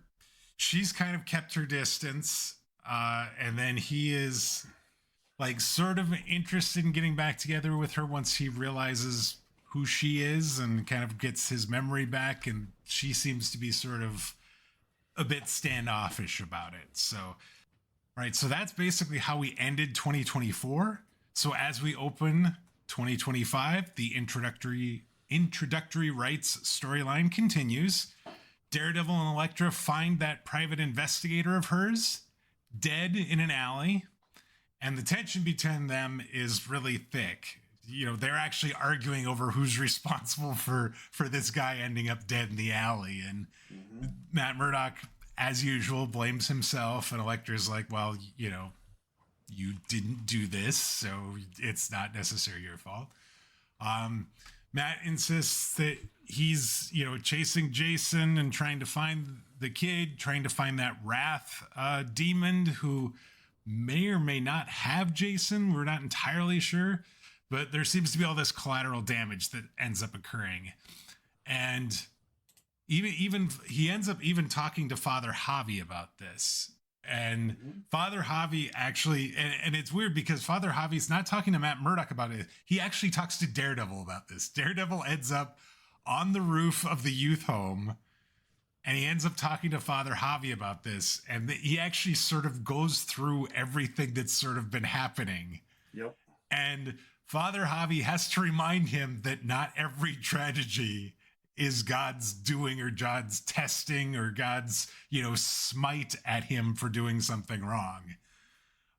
She's kind of kept her distance, and then he is like sort of interested in getting back together with her once he realizes who she is and kind of gets his memory back, and she seems to be sort of a bit standoffish about it. So, right. So that's basically how we ended 2024. So as we open 2025, the introductory rights storyline continues. Daredevil and Elektra find that private investigator of hers dead in an alley, and the tension between them is really thick. They're actually arguing over who's responsible for this guy ending up dead in the alley. And Matt Murdock, as usual, blames himself. And Elektra's like, well, you didn't do this, so it's not necessarily your fault. Matt insists that he's, chasing Jason and trying to find the kid, trying to find that Wrath demon who may or may not have Jason. We're not entirely sure. But there seems to be all this collateral damage that ends up occurring. And even he ends up even talking to Father Javi about this. And Father Javi actually, and it's weird because Father Javi's not talking to Matt Murdock about it. He actually talks to Daredevil about this. Daredevil ends up on the roof of the youth home, and he ends up talking to Father Javi about this. And he actually sort of goes through everything that's sort of been happening. Yep. And Father Javi has to remind him that not every tragedy is God's doing or God's testing or God's, smite at him for doing something wrong.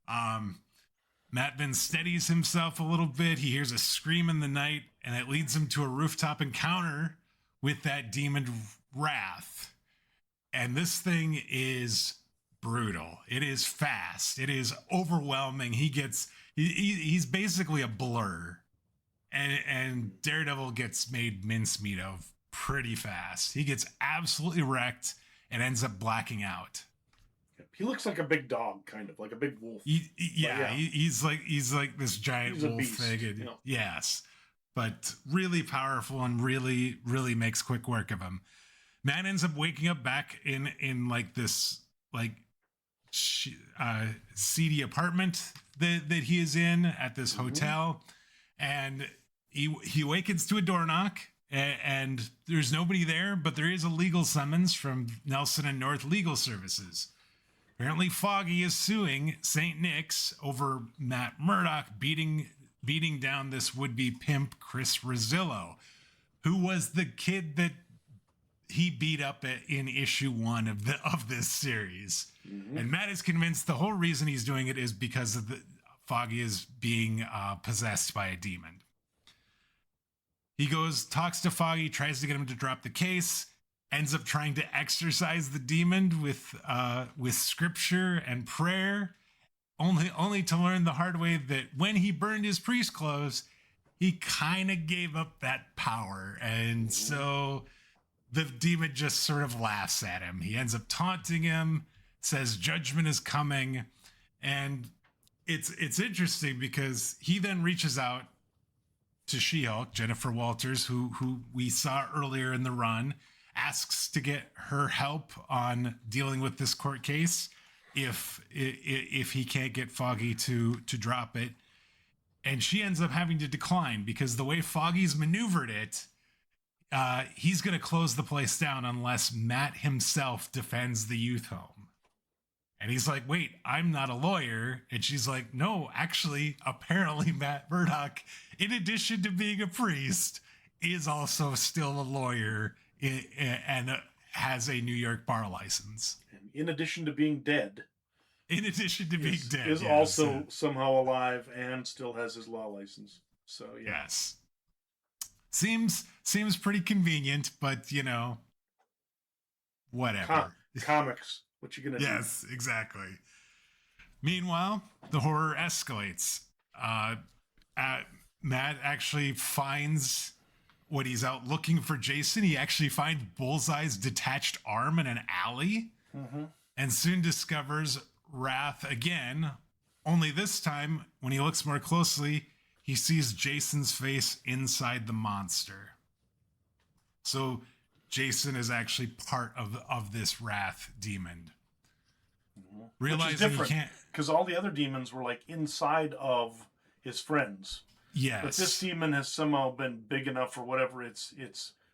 Matt then steadies himself a little bit. He hears a scream in the night, and it leads him to a rooftop encounter with that demon Wrath. And this thing is brutal. It is fast. It is overwhelming. He's basically a blur, and Daredevil gets made mincemeat of pretty fast. He gets absolutely wrecked, and ends up blacking out. He looks like a big dog, kind of like a big wolf. He's like this giant wolf thing. You know? Yes, but really powerful and really makes quick work of him. Matt ends up waking up back in like this like seedy apartment that he is in at this hotel, and he awakens to a door knock, and there's nobody there, but there is a legal summons from Nelson and North Legal Services. Apparently, Foggy is suing St. Nick's over Matt Murdock beating down this would-be pimp, Chris Rosillo, who was the kid that he beat up in issue 1 of this series. And Matt is convinced the whole reason he's doing it is because of Foggy is being possessed by a demon. He talks to Foggy, tries to get him to drop the case, ends up trying to exorcise the demon with scripture and prayer, only to learn the hard way that when he burned his priest clothes, he kind of gave up that power. And so the demon just sort of laughs at him. He ends up taunting him, says judgment is coming. And it's interesting because he then reaches out to She-Hulk, Jennifer Walters, who we saw earlier in the run, asks to get her help on dealing with this court case if he can't get Foggy to drop it. And she ends up having to decline because the way Foggy's maneuvered it, he's going to close the place down unless Matt himself defends the youth home. And he's like, wait, I'm not a lawyer. And she's like, no, actually, apparently Matt Murdock, in addition to being a priest, is also still a lawyer and has a New York bar license. And in addition to being dead. Is also somehow alive and still has his law license. So, yeah. Yes. Seems pretty convenient, but, whatever. Comics. What you gonna do? Yes, exactly. Meanwhile, the horror escalates. Matt actually finds when he's out looking for Jason, he actually finds Bullseye's detached arm in an alley, and soon discovers Wrath again. Only this time, when he looks more closely, he sees Jason's face inside the monster. So Jason is actually part of this Wrath demon. Realizing he can't, because all the other demons were like inside of his friends. Yes, but this demon has somehow been big enough or whatever. It's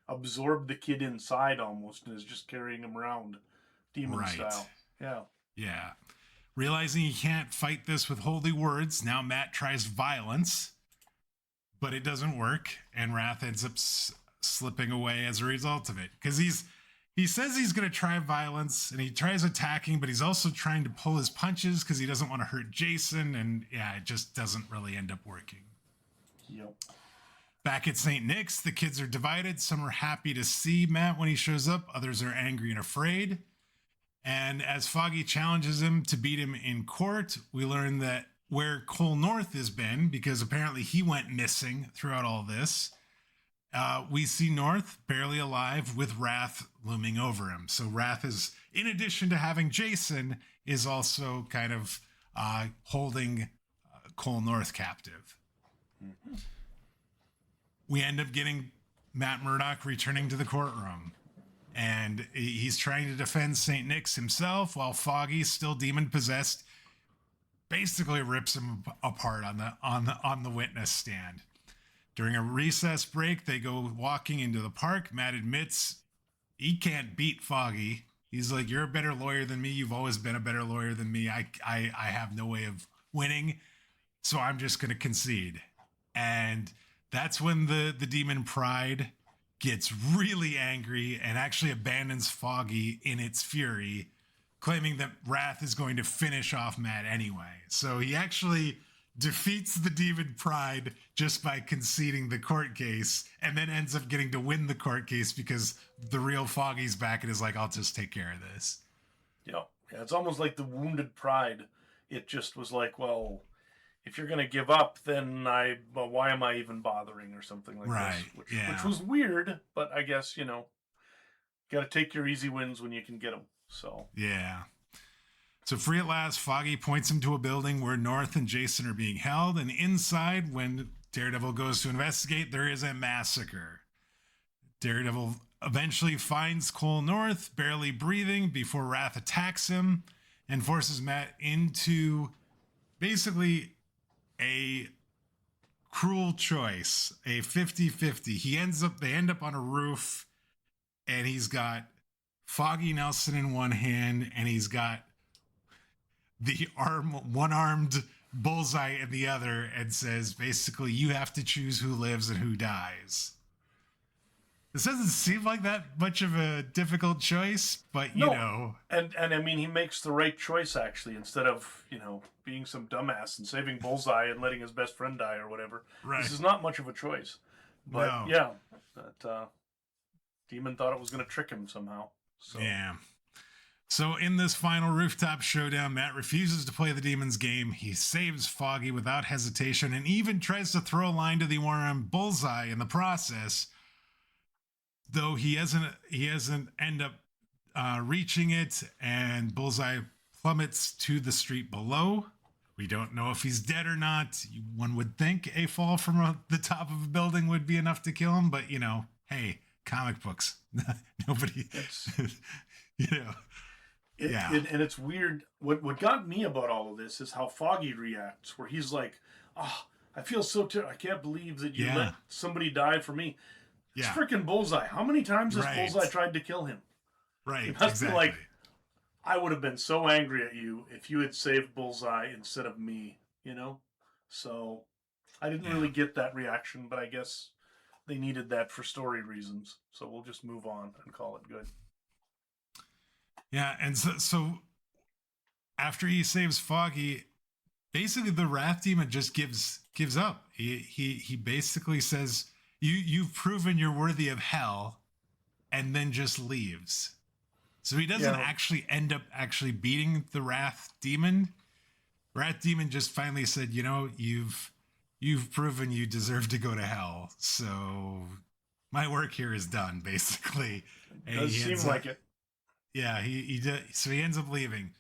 absorbed the kid inside almost and is just carrying him around, demon style. Yeah. Realizing he can't fight this with holy words, now Matt tries violence, but it doesn't work, and Wrath ends up slipping away as a result of it. Because he says he's going to try violence, and he tries attacking, but he's also trying to pull his punches because he doesn't want to hurt Jason, and it just doesn't really end up working. Yep. Back at St. Nick's, the kids are divided. Some are happy to see Matt when he shows up. Others are angry and afraid. And as Foggy challenges him to beat him in court, we learn that where Cole North has been, because apparently he went missing throughout all this, we see North barely alive with Wrath looming over him. So Wrath is, in addition to having Jason, is also kind of holding Cole North captive. We end up getting Matt Murdock returning to the courtroom. And he's trying to defend St. Nick's himself while Foggy, still demon-possessed, basically rips him apart on the witness stand. During a recess break, they go walking into the park. Matt admits he can't beat Foggy. He's like, you're a better lawyer than me. You've always been a better lawyer than me. I have no way of winning, so I'm just going to concede. And that's when the demon Pride gets really angry and actually abandons Foggy in its fury, claiming that Wrath is going to finish off Matt anyway. So he actually defeats the demon Pride just by conceding the court case, and then ends up getting to win the court case because the real Foggy's back and is like, I'll just take care of this. Yeah, it's almost like the wounded Pride. It just was like, well, if you're going to give up, then why am I even bothering or something like this? Which was weird, but I guess, Got to take your easy wins when you can get them. So Yeah. So free at last, Foggy points him to a building where North and Jason are being held, and inside, when Daredevil goes to investigate, there is a massacre. Daredevil eventually finds Cole North, barely breathing, before Wrath attacks him and forces Matt into basically a cruel choice, a 50-50. They end up on a roof, and he's got Foggy Nelson in one hand, and he's got the one-armed Bullseye in the other, and says basically, you have to choose who lives and who dies. This doesn't seem like that much of a difficult choice, but you know. And I mean, he makes the right choice, actually, instead of, being some dumbass and saving Bullseye and letting his best friend die or whatever. Right. This is not much of a choice. But yeah, that Demon thought it was going to trick him somehow. So. Yeah. So in this final rooftop showdown, Matt refuses to play the Demon's game. He saves Foggy without hesitation and even tries to throw a line to the one-armed Bullseye in the process, though he hasn't end up reaching it, and Bullseye plummets to the street below. We don't know if he's dead or not. One would think a fall from the top of a building would be enough to kill him, but hey, comic books. Nobody, yeah. And it's weird. What got me about all of this is how Foggy reacts, where he's like, "Oh, I feel so terrible. I can't believe that you let somebody die for me." It's freaking Bullseye. How many times has Bullseye tried to kill him? Right. It must be like, I would have been so angry at you if you had saved Bullseye instead of me. So I didn't really get that reaction, but I guess they needed that for story reasons. So we'll just move on and call it good. Yeah, and so after he saves Foggy, basically the Wrath Demon just gives up. He basically says, "You've proven you're worthy of hell," and then just leaves. So he doesn't actually end up beating the Wrath Demon. Wrath Demon just finally said, "You've proven you deserve to go to hell. So my work here is done," basically. It does seem like it. Yeah, he did. So he ends up leaving.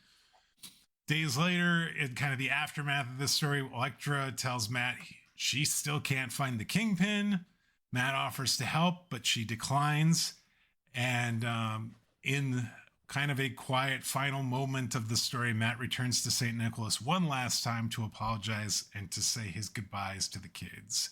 Days later, in kind of the aftermath of this story, Elektra tells Matt she still can't find the Kingpin. Matt offers to help, but she declines. And in kind of a quiet final moment of the story, Matt returns to St. Nicholas one last time to apologize and to say his goodbyes to the kids.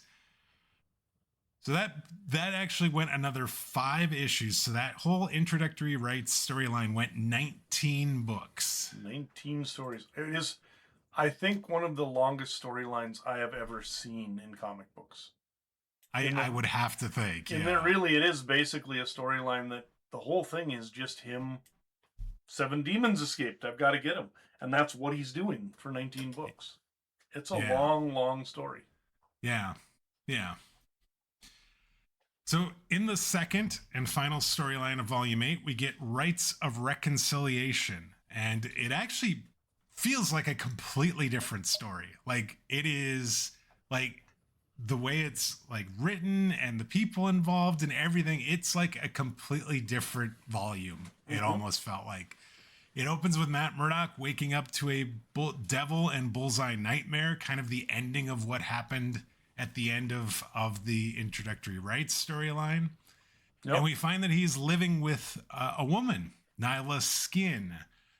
So that actually went another 5 issues. So that whole introductory rights storyline went 19 books. 19 stories. It is, I think, one of the longest storylines I have ever seen in comic books. I would have to think. And then really it is basically a storyline that the whole thing is just him. 7 demons escaped. I've got to get him. And that's what he's doing for 19 books. It's a long, long story. Yeah. Yeah. So in the second and final storyline of Volume 8, we get Rites of Reconciliation. And it actually feels like a completely different story. Like, it is, like, the way it's, like, written and the people involved and everything, it's like a completely different volume. It almost felt like. It opens with Matt Murdock waking up to a devil and Bullseye nightmare, kind of the ending of what happened at the end of the introductory rights storyline. Yep. And we find that he's living with a woman, Nyla Skin,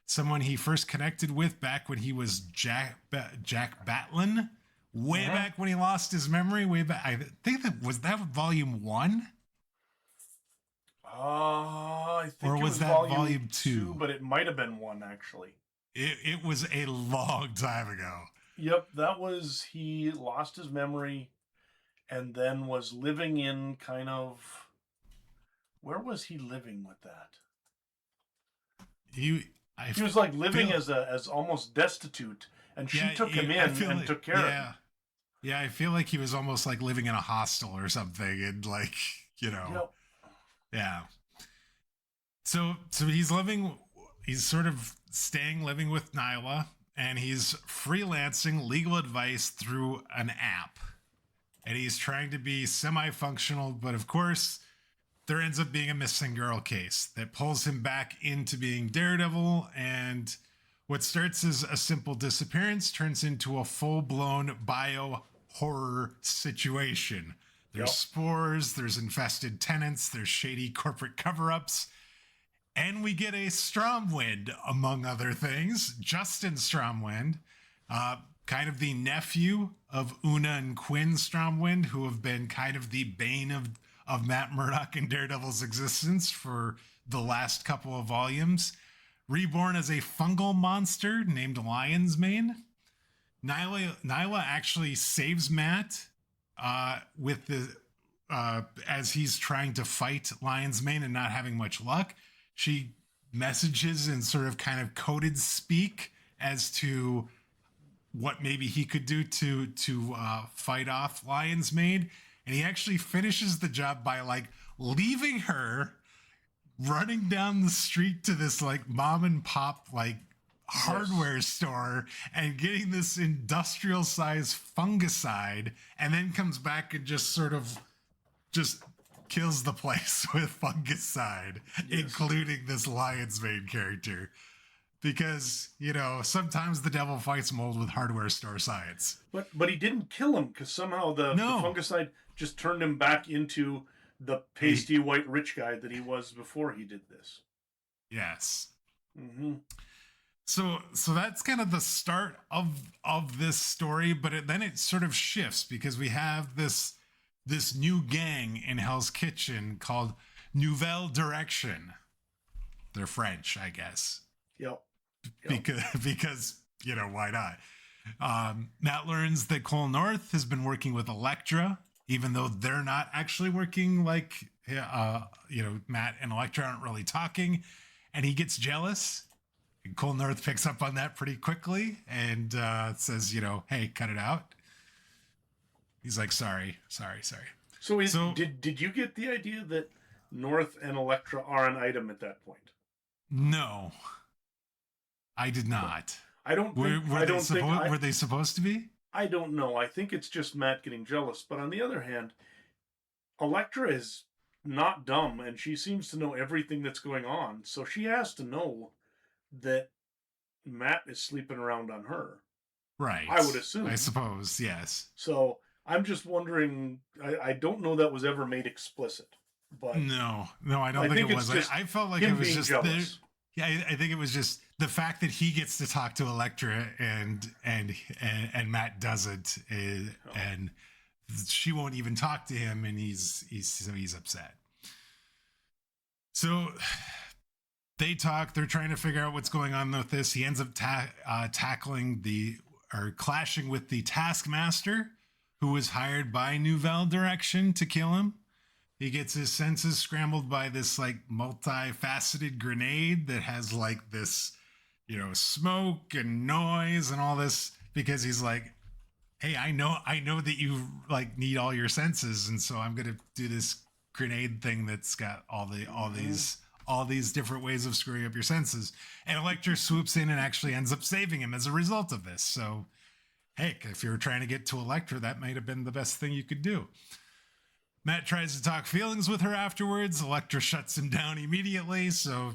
someone he first connected with back when he was Jack Batlin, way back when he lost his memory, way back. I think that was Volume 1? I think or was that volume 2? But it might have been 1, actually. It was a long time ago. Yep, that was, he lost his memory and then was living in kind of, where was he living with that? He was like living as almost destitute, and she took him in and took care of him. Yeah, I feel like he was almost like living in a hostel or something, and like, Yep. Yeah. So he's sort of living with Nyla, and he's freelancing legal advice through an app. And he's trying to be semi-functional, but of course, there ends up being a missing girl case that pulls him back into being Daredevil, and what starts as a simple disappearance turns into a full-blown bio horror situation. There's spores, there's infested tenants, there's shady corporate cover-ups, and we get a Stromwind, among other things. Justin Stromwind, kind of the nephew of Una and Quinn Stromwind, who have been kind of the bane of Matt Murdock and Daredevil's existence for the last couple of volumes. Reborn as a fungal monster named Lion's Mane. Nyla actually saves Matt with the as he's trying to fight Lion's Mane and not having much luck. She messages in sort of kind of coded speak as to what maybe he could do to fight off Lion's Mane, and he actually finishes the job by like leaving her, running down the street to this like mom and pop like hardware store and getting this industrial size fungicide, and then comes back and just sort of just kills the place with fungicide, including this Lion's Mane character. Because, you know, sometimes the devil fights mold with hardware store science. But he didn't kill him, because somehow the fungicide just turned him back into the pasty white rich guy that he was before he did this. Yes. Mm-hmm. So that's kind of the start of this story, but then it sort of shifts because we have this new gang in Hell's Kitchen called Nouvelle Direction. They're French, I guess. Yep. Because you know, why not? Matt learns that Cole North has been working with Elektra, even though they're not actually working. Like, you know, Matt and Elektra aren't really talking, and he gets jealous. And Cole North picks up on that pretty quickly and says, you know, hey, cut it out. He's like, sorry. So did you get the idea that North and Elektra are an item at that point? No, I did not. I don't think. Were they supposed to be? I don't know. I think it's just Matt getting jealous. But on the other hand, Elektra is not dumb, and she seems to know everything that's going on. So she has to know that Matt is sleeping around on her. Right. I would assume. I suppose, yes. So I'm just wondering. I don't know that was ever made explicit. But no, I don't think it was. I felt like it was just jealous. I think it was just the fact that he gets to talk to Elektra and Matt doesn't, and she won't even talk to him, and he's upset. So they talk. They're trying to figure out what's going on with this. He ends up clashing with the Taskmaster, who was hired by Nouvelle Direction to kill him. He gets his senses scrambled by this like multifaceted grenade that has like this, you know, smoke and noise and all this, because he's like, hey, I know that you like need all your senses, and so I'm gonna do this grenade thing that's got all these different ways of screwing up your senses. And Elektra swoops in and actually ends up saving him as a result of this. So, hey, if you were trying to get to Elektra, that might have been the best thing you could do. Matt tries to talk feelings with her afterwards. Elektra shuts him down immediately. So,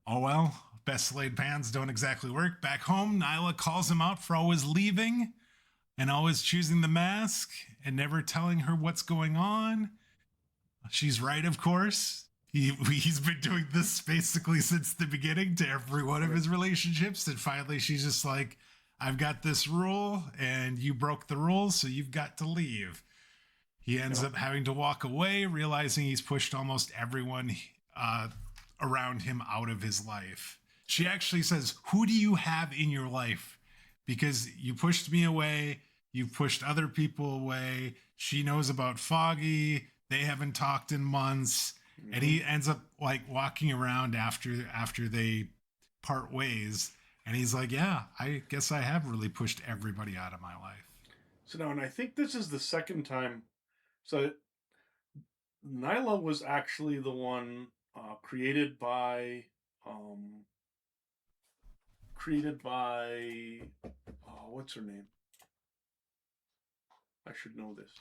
oh well, best laid plans don't exactly work. Back home, Nyla calls him out for always leaving and always choosing the mask and never telling her what's going on. She's right, of course. He's been doing this basically since the beginning to every one of his relationships. And finally, she's just like, I've got this rule and you broke the rules, so you've got to leave. He ends up having to walk away, realizing he's pushed almost everyone around him out of his life. She actually says, who do you have in your life? Because you pushed me away. You've pushed other people away. She knows about Foggy. They haven't talked in months. Mm-hmm. And he ends up like walking around after they part ways. And he's like, yeah, I guess I have really pushed everybody out of my life. So now, and I think this is the second time. So Nyla was actually the one created by what's her name? I should know this.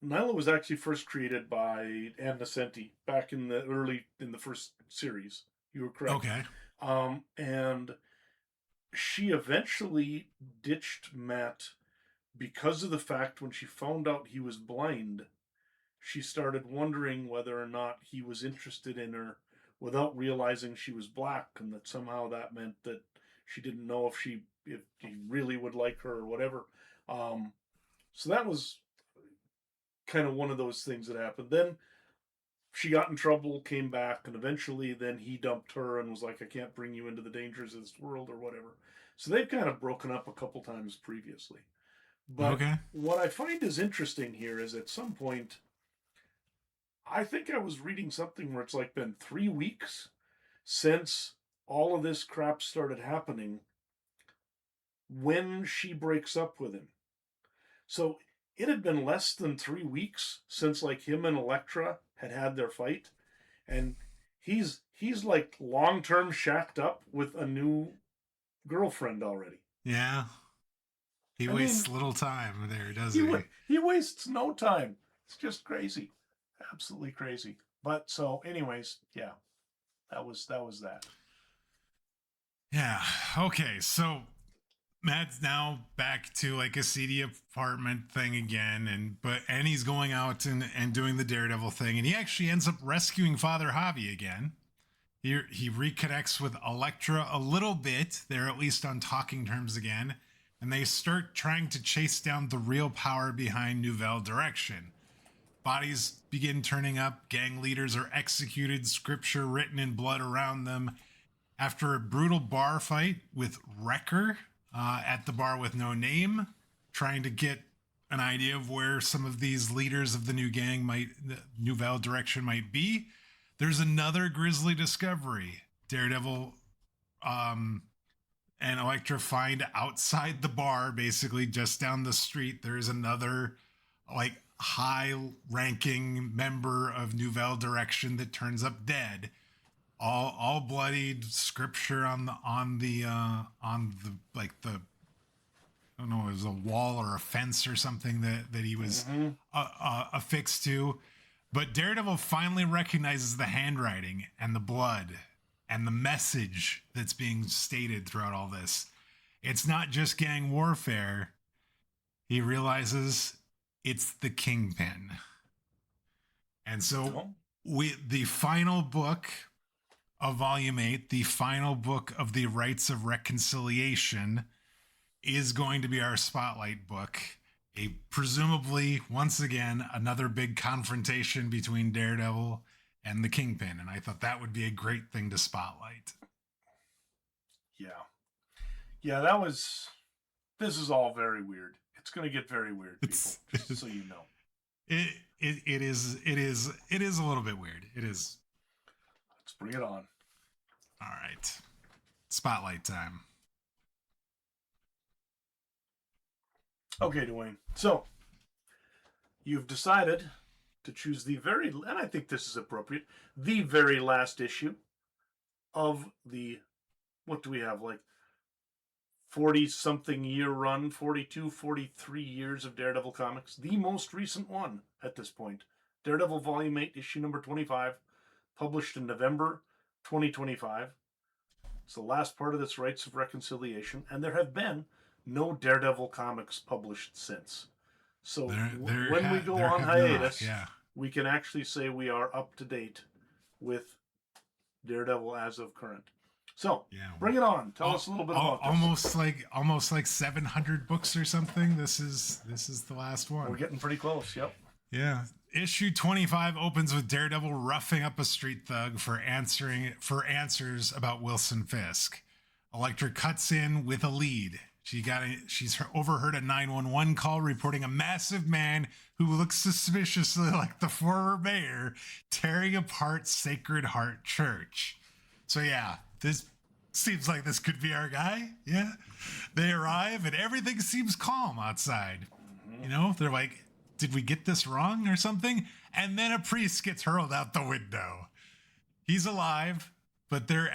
Nyla was actually first created by Ann Nesenti back in the first series. You were correct. Okay. And she eventually ditched Matt because of the fact when she found out he was blind, she started wondering whether or not he was interested in her without realizing she was black, and that somehow that meant that she didn't know if he really would like her or whatever. So that was kind of one of those things that happened. Then she got in trouble, came back, and eventually then he dumped her and was like, I can't bring you into the dangers of this world or whatever. So they've kind of broken up a couple times previously. But Okay. what I find is interesting here is at some point, I think I was reading something where it's like been 3 weeks since all of this crap started happening when she breaks up with him. So it had been less than 3 weeks since like him and Elektra had their fight, and he's like long term shacked up with a new girlfriend already. Yeah. He wastes little time there, doesn't he? He wastes no time. It's just crazy, absolutely crazy. But so, anyways, yeah, that was that. Yeah. Okay. So Matt's now back to like a seedy apartment thing again, and he's going out and doing the Daredevil thing, and he actually ends up rescuing Father Javi again. He reconnects with Elektra a little bit. They're at least on talking terms again, and they start trying to chase down the real power behind Nouvelle Direction. Bodies begin turning up, gang leaders are executed, scripture written in blood around them. After a brutal bar fight with Wrecker at the bar with no name, trying to get an idea of where some of these leaders of the new gang the Nouvelle Direction might be, there's another grisly discovery. Daredevil and Elektra find outside the bar, basically just down the street, there's another like high-ranking member of Nouvelle Direction that turns up dead, all bloodied, scripture on the like the, I don't know, it was a wall or a fence or something that he was affixed to. But Daredevil finally recognizes the handwriting and the blood and the message that's being stated throughout all this. It's not just gang warfare. He realizes it's the Kingpin. And so the final book of Volume 8, the final book of the Rites of Reconciliation, is going to be our spotlight book. Presumably, once again, another big confrontation between Daredevil and the Kingpin. And I thought that would be a great thing to spotlight. Yeah. Yeah, this is all very weird. It's going to get very weird, people, just so you know. It is a little bit weird. It is. Let's bring it on. All right. Spotlight time. Okay, Dwayne. So, you've decided to choose and I think this is appropriate, the very last issue of the, what do we have, like 40-something year run, 42, 43 years of Daredevil comics. The most recent one at this point. Daredevil Volume 8, issue number 25, published in November 2025. It's the last part of this Rites of Reconciliation, and there have been no Daredevil comics published since. So when we go on hiatus, we can actually say we are up to date with Daredevil as of current. So bring it on. Tell us a little bit about this. Almost like 700 books or something. This is the last one. We're getting pretty close. Yep. Yeah. Issue 25 opens with Daredevil roughing up a street thug for answers about Wilson Fisk. Elektra cuts in with a lead. She's overheard a 911 call reporting a massive man who looks suspiciously like the former mayor tearing apart Sacred Heart Church. So yeah, this seems like this could be our guy. Yeah. They arrive and everything seems calm outside. You know, they're like, did we get this wrong or something? And then a priest gets hurled out the window. He's alive, but their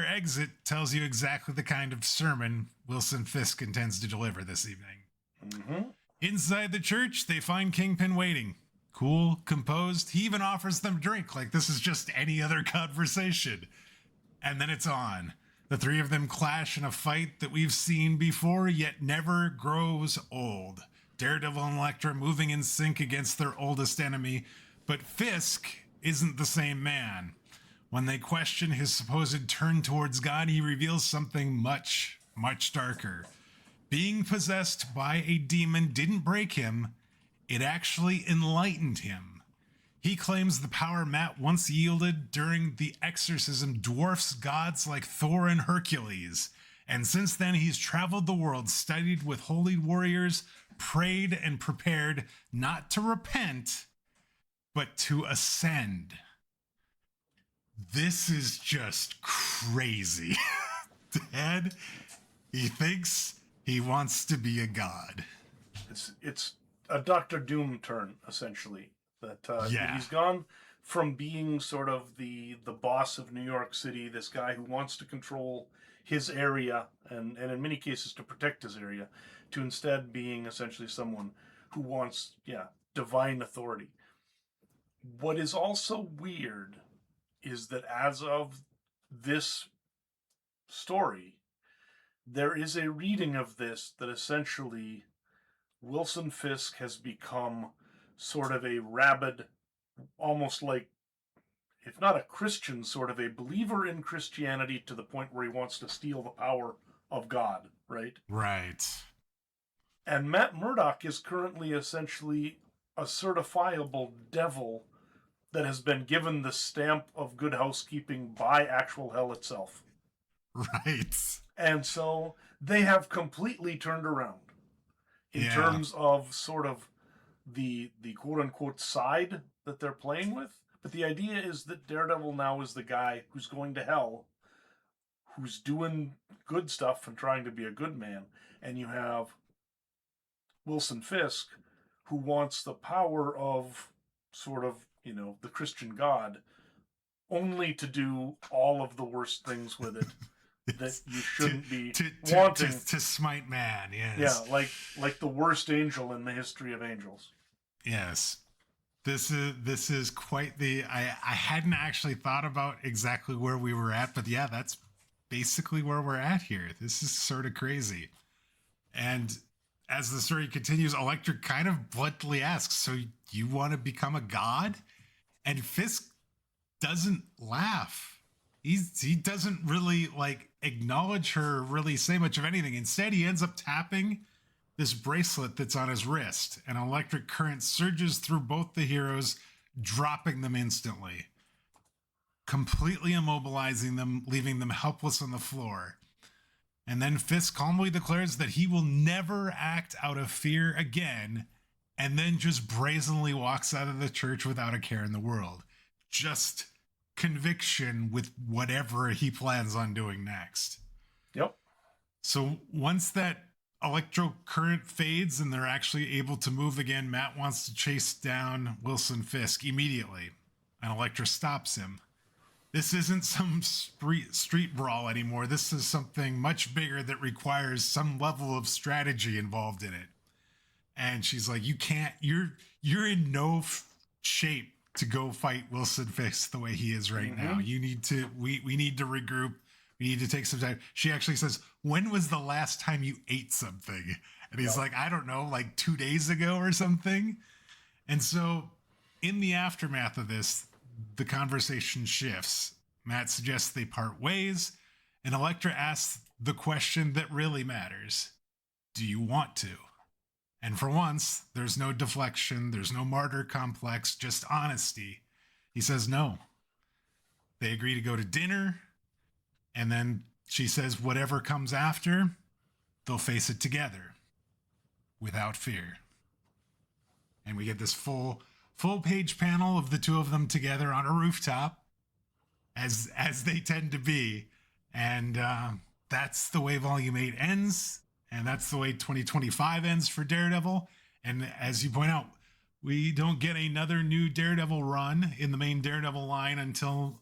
exit tells you exactly the kind of sermon Wilson Fisk intends to deliver this evening. Inside the church, they find Kingpin waiting. Cool, composed. He even offers them a drink like this is just any other conversation. And then it's on. The three of them clash in a fight that we've seen before, yet never grows old. Daredevil and Elektra moving in sync against their oldest enemy, but Fisk isn't the same man. When they question his supposed turn towards God, he reveals something much, much darker. Being possessed by a demon didn't break him, it actually enlightened him. He claims the power Matt once yielded during the exorcism dwarfs gods like Thor and Hercules. And since then, he's traveled the world, studied with holy warriors, prayed and prepared not to repent, but to ascend. This is just crazy. Dad, he thinks he wants to be a god. It's a Doctor Doom turn, essentially. That Yeah. He's gone from being sort of the boss of New York City, this guy who wants to control his area and in many cases to protect his area, to instead being essentially someone who wants, divine authority. What is also weird is that as of this story, there is a reading of this that essentially Wilson Fisk has become sort of a rabid, almost like, if not a Christian, sort of a believer in Christianity to the point where he wants to steal the power of God, right? Right. And Matt Murdock is currently essentially a certifiable devil that has been given the stamp of good housekeeping by actual hell itself. Right. And so they have completely turned around in terms of sort of the quote-unquote side that they're playing with. But the idea is that Daredevil now is the guy who's going to hell, who's doing good stuff and trying to be a good man. And you have Wilson Fisk, who wants the power of sort of, the Christian God, only to do all of the worst things with it that you shouldn't be wanting. To smite man, yes. Yeah, like the worst angel in the history of angels. Yes. This is quite the I hadn't actually thought about exactly where we were at, but yeah, that's basically where we're at here. This is sort of crazy. And as the story continues, Elektra kind of bluntly asks, so you want to become a god? And Fisk doesn't laugh. He doesn't really acknowledge her, really say much of anything. Instead, he ends up tapping this bracelet that's on his wrist. An electric current surges through both the heroes, dropping them instantly, completely immobilizing them, leaving them helpless on the floor. And then Fisk calmly declares that he will never act out of fear again, and then just brazenly walks out of the church without a care in the world. Just conviction with whatever he plans on doing next. Yep. So once that electro current fades and they're actually able to move again, Matt wants to chase down Wilson Fisk immediately, and Elektra stops him. This isn't some street brawl anymore. This is something much bigger that requires some level of strategy involved in it. And she's like, you can't, you're in no shape to go fight Wilson Fisk the way he is right now. You need to, we need to regroup. We need to take some time. She actually says, when was the last time you ate something? And he's like, I don't know, like 2 days ago or something. And so in the aftermath of this, the conversation shifts. Matt suggests they part ways, and Elektra asks the question that really matters. Do you want to? And for once, there's no deflection, there's no martyr complex, just honesty. He says no. They agree to go to dinner, and then she says whatever comes after, they'll face it together, without fear. And we get this full page panel of the two of them together on a rooftop, as they tend to be. And that's the way Volume 8 ends, and that's the way 2025 ends for Daredevil. And as you point out, we don't get another new Daredevil run in the main Daredevil line until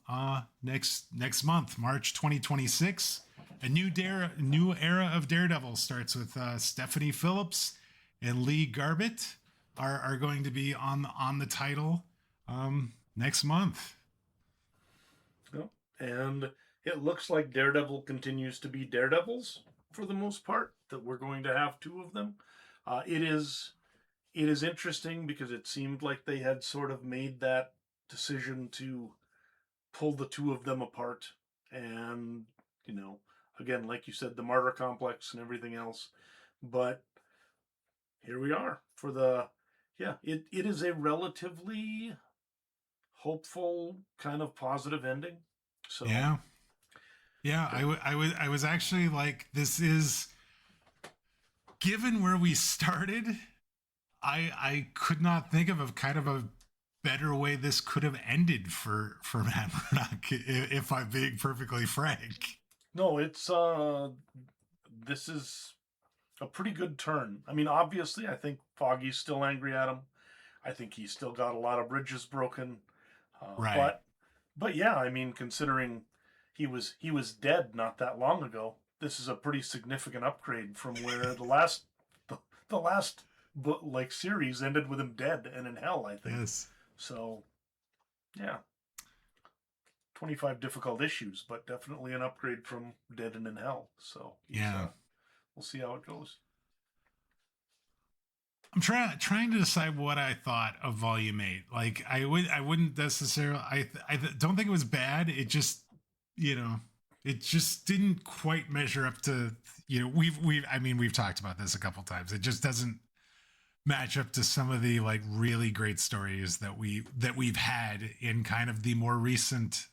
next month, March 2026. A new era of Daredevil starts with Stephanie Phillips and Lee Garbett are going to be on the title next month. Yep. And it looks like Daredevil continues to be Daredevils for the most part. That we're going to have two of them. It is interesting because it seemed like they had sort of made that decision to pull the two of them apart, and again, like you said, the martyr complex and everything else. But here we are for the it is a relatively hopeful kind of positive ending. So Yeah. Yeah, I was actually like, this is, given where we started, I could not think of a kind of a better way this could have ended for Matt Murdock, if I'm being perfectly frank. no, it's this is a pretty good turn. I mean, obviously, I think Foggy's still angry at him. I think he's still got a lot of bridges broken. Right. But yeah, I mean, considering he was dead not that long ago, this is a pretty significant upgrade from where the last book like series ended with him dead and in hell, I think. Yes. So yeah, 25 difficult issues, but definitely an upgrade from dead and in hell. So Yeah. we'll see how it goes. I'm trying to decide what I thought of Volume 8. Like, I wouldn't necessarily, don't think it was bad. It just, it just didn't quite measure up to, we've talked about this a couple times. It just doesn't match up to some of the like really great stories that we've had in kind of the more recent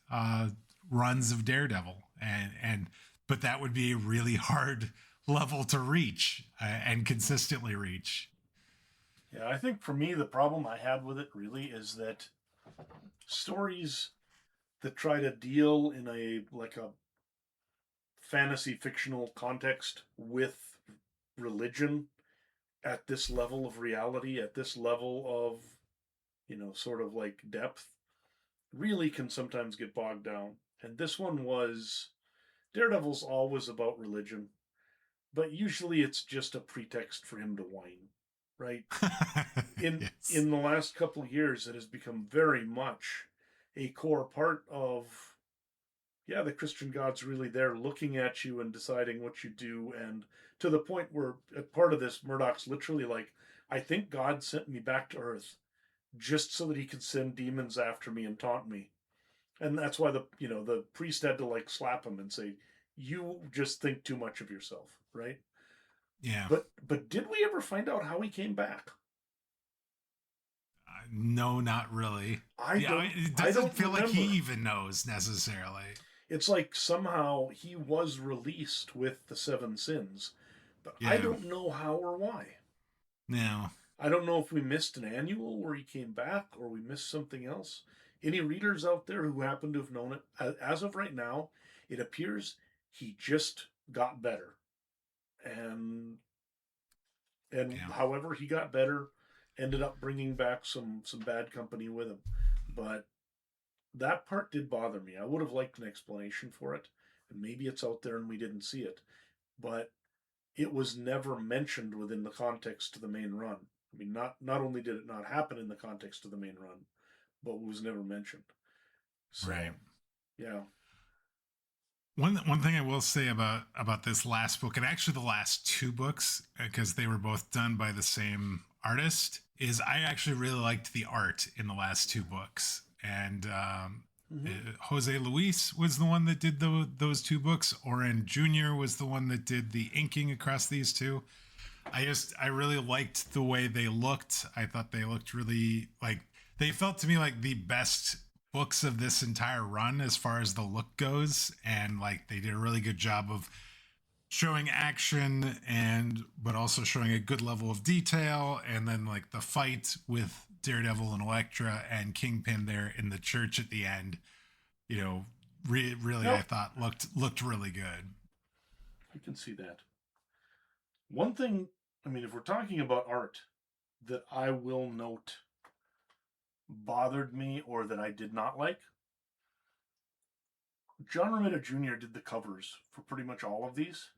runs of Daredevil, and but that would be a really hard level to reach and consistently reach. Yeah, I think for me the problem I had with it really is that stories that try to deal in a fantasy fictional context with religion at this level of reality, at this level of sort of like depth, really can sometimes get bogged down. And this one was Daredevil's always about religion, but usually it's just a pretext for him to whine, right? In Yes. in the last couple of years, it has become very much a core part of the Christian God's really there looking at you and deciding what you do, and to the point where at part of this, Murdock's literally like, I think God sent me back to Earth just so that he could send demons after me and taunt me. And that's why the priest had to like slap him and say, you just think too much of yourself, right? Yeah. But did we ever find out how he came back? No, not really. I Yeah, don't it I doesn't don't feel like he remember. even knows necessarily. It's like somehow he was released with the seven sins, but I Yeah. don't know how or why. No. I don't know if we missed an annual where he came back or we missed something else. Any readers out there who happen to have known it? As of right now, it appears he just got better. And Yeah. however he got better, ended up bringing back some bad company with him. But that part did bother me. I would have liked an explanation for it, and maybe it's out there and we didn't see it. But it was never mentioned within the context of the main run. I mean, not only did it not happen in the context of the main run, but was never mentioned. So, Right. yeah. One thing I will say about this last book, and actually the last two books, because they were both done by the same artist, is I actually really liked the art in the last two books. And Jose Luis was the one that did those two books. Oren Jr. was the one that did the inking across these two. I really liked the way they looked. I thought they looked really like, they felt to me like the best books of this entire run as far as the look goes, and like they did a really good job of showing action but also showing a good level of detail, and then like the fight with Daredevil and Elektra and Kingpin there in the church at the end, really I Yep. thought looked really good. I can see that. One thing, I mean, if we're talking about art that I will note bothered me or that I did not like, John Romita Jr. did the covers for pretty much all of these.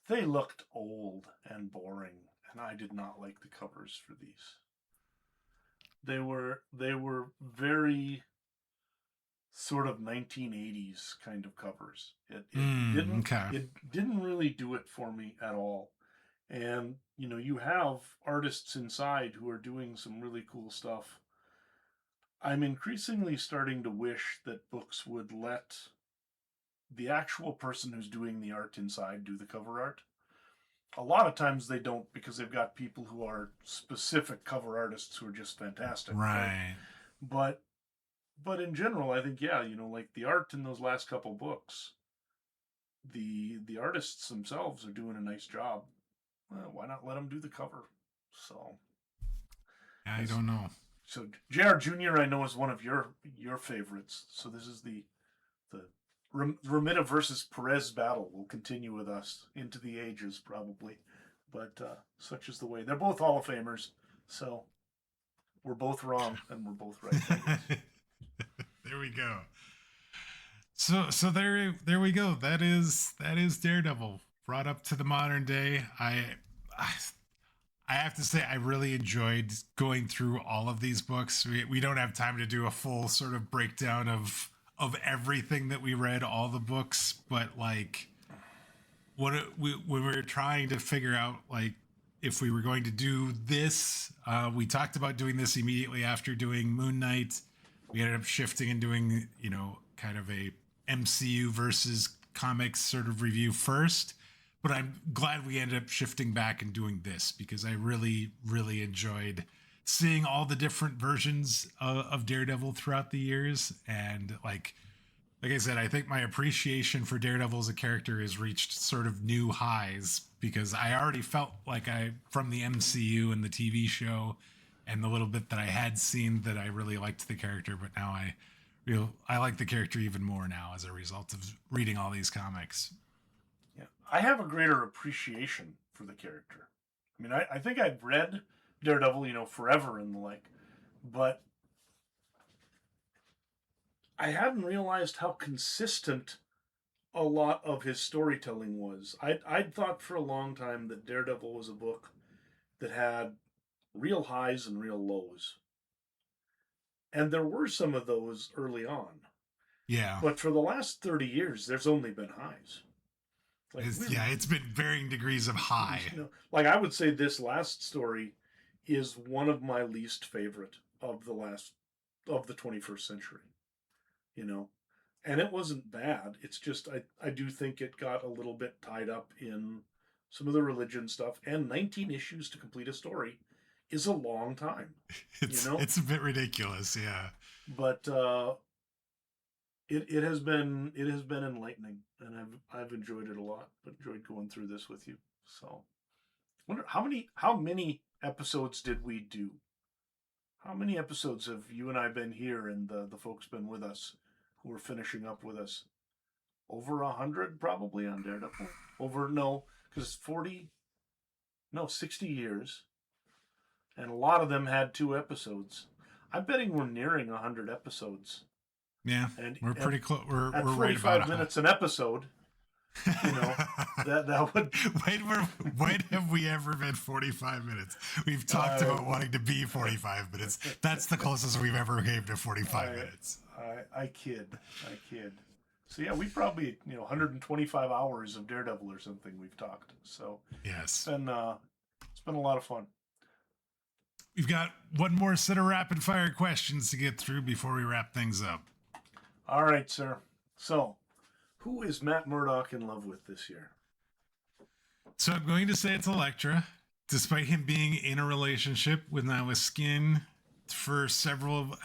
They looked old and boring and I did not like the covers for these. They were very sort of 1980s kind of covers. Okay. It didn't really do it for me at all. And you have artists inside who are doing some really cool stuff. I'm increasingly starting to wish that books would let the actual person who's doing the art inside do the cover art. A lot of times they don't, because they've got people who are specific cover artists who are just fantastic. Right. But in general, I think, yeah, like the art in those last couple books, the artists themselves are doing a nice job. Well, why not let them do the cover? So I don't know. So JR Jr. I know is one of your favorites. So this is the Romita versus Perez battle will continue with us into the ages probably, but such is the way. They're both Hall of Famers, so we're both wrong and we're both right. There we go. So there we go. That is Daredevil brought up to the modern day. I have to say, I really enjoyed going through all of these books. We don't have time to do a full sort of breakdown of everything that we read, all the books, but like when we were trying to figure out like if we were going to do this, we talked about doing this immediately after doing Moon Knight. We ended up shifting and doing, kind of a MCU versus comics sort of review first. But I'm glad we ended up shifting back and doing this because I really, really enjoyed seeing all the different versions of Daredevil throughout the years. And like I said, I think my appreciation for Daredevil as a character has reached sort of new highs because I already felt like from the MCU and the TV show and the little bit that I had seen that I really liked the character. But now I like the character even more now as a result of reading all these comics. Yeah, I have a greater appreciation for the character. I mean, I think I've read Daredevil, forever and the like, but I hadn't realized how consistent a lot of his storytelling was. I'd thought for a long time that Daredevil was a book that had real highs and real lows. And there were some of those early on. Yeah. But for the last 30 years, there's only been highs. Like, it's been varying degrees of high. Like I would say this last story is one of my least favorite of the 21st century. And it wasn't bad. It's just I do think it got a little bit tied up in some of the religion stuff, and 19 issues to complete a story is a long time. It's a bit ridiculous, yeah. But it has been enlightening, and I've enjoyed it a lot. Enjoyed going through this with you. So, wonder how many episodes did we do? How many episodes have you and I been here, and the folks been with us who are finishing up with us? Over 100 probably on Daredevil. Because 60 years, and a lot of them had 2 episodes. I'm betting we're nearing 100 episodes. Yeah, and we're pretty close. We're at 45 right about minutes an episode. That would. When have we ever been 45 minutes? We've talked about wanting to be 45 minutes. That's the closest we've ever came to 45 minutes. I kid. So yeah, we probably 125 hours of Daredevil or something we've talked. So yes, it's been a lot of fun. We've got one more set of rapid fire questions to get through before we wrap things up. All right, sir. So, who is Matt Murdock in love with this year? So I'm going to say it's Elektra, despite him being in a relationship with Nyla Skin for several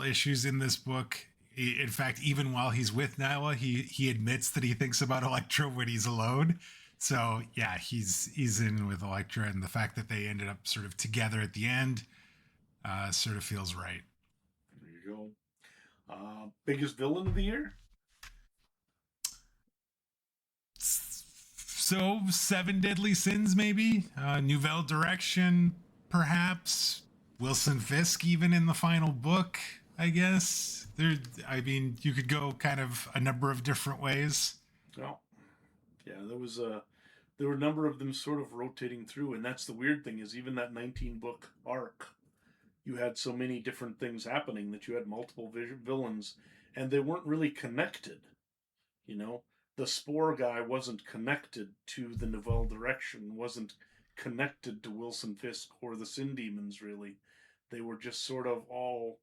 issues in this book. In fact, even while he's with Nyla, he admits that he thinks about Elektra when he's alone. So yeah, he's in with Elektra, and the fact that they ended up sort of together at the end sort of feels right. There you go. Biggest villain of the year? So 7 Deadly Sins, maybe. Nouvelle Direction, perhaps. Wilson Fisk, even in the final book, I guess. You could go kind of a number of different ways. Well, yeah, there were a number of them sort of rotating through, and that's the weird thing is even that 19-book arc, you had so many different things happening that you had multiple villains, and they weren't really connected. You know, the Spore guy wasn't connected to the Nouvelle Direction, wasn't connected to Wilson Fisk or the Sin Demons, really. They were just sort of all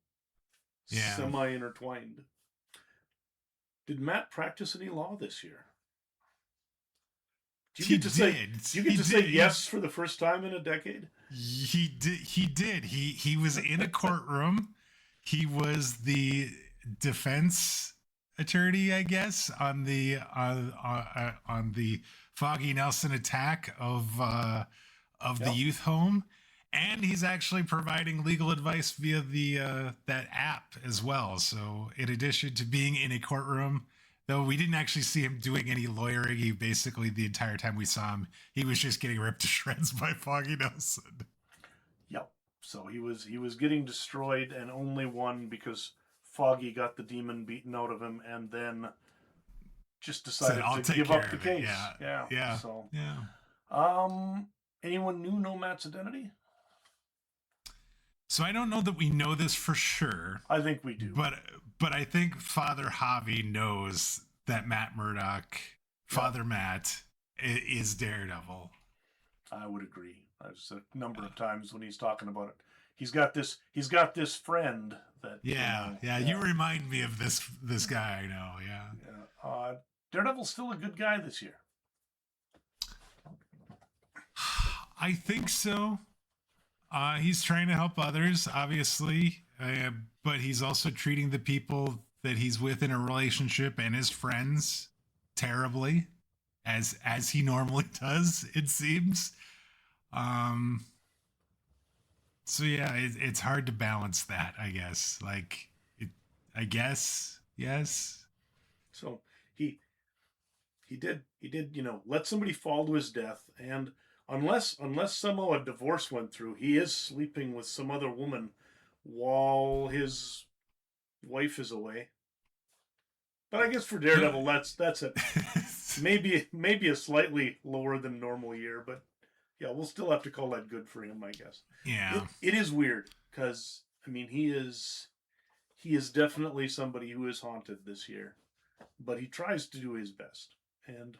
semi-intertwined. Did Matt practice any law this year? Do you get to say yes for the first time in a decade? He did. He was in a courtroom. He was the defense attorney, I guess, on the Foggy Nelson attack of the youth home, and he's actually providing legal advice via the that app as well. So, in addition to being in a courtroom, though we didn't actually see him doing any lawyering, he basically the entire time we saw him, he was just getting ripped to shreds by Foggy Nelson. Yep. So he was getting destroyed and only won because Foggy got the demon beaten out of him and then just decided to give up the case. Yeah. So anyone know Matt's identity? So I don't know that we know this for sure. I think we do. But I think Father Javi knows that Matt Murdock, Father Matt, is Daredevil. I would agree. There's a number of times when he's talking about it. He's got this friend that you remind me of this guy I know. Yeah. Daredevil's still a good guy this year. I think so. He's trying to help others, obviously, but he's also treating the people that he's with in a relationship and his friends terribly, as he normally does, it seems. So yeah, it's hard to balance that, I guess. Yes. So he did, let somebody fall to his death, and unless somehow a divorce went through, he is sleeping with some other woman while his wife is away. But I guess for Daredevil, that's it. maybe a slightly lower than normal year, but yeah, we'll still have to call that good for him, I guess. Yeah, it is weird because he is definitely somebody who is haunted this year, but he tries to do his best, and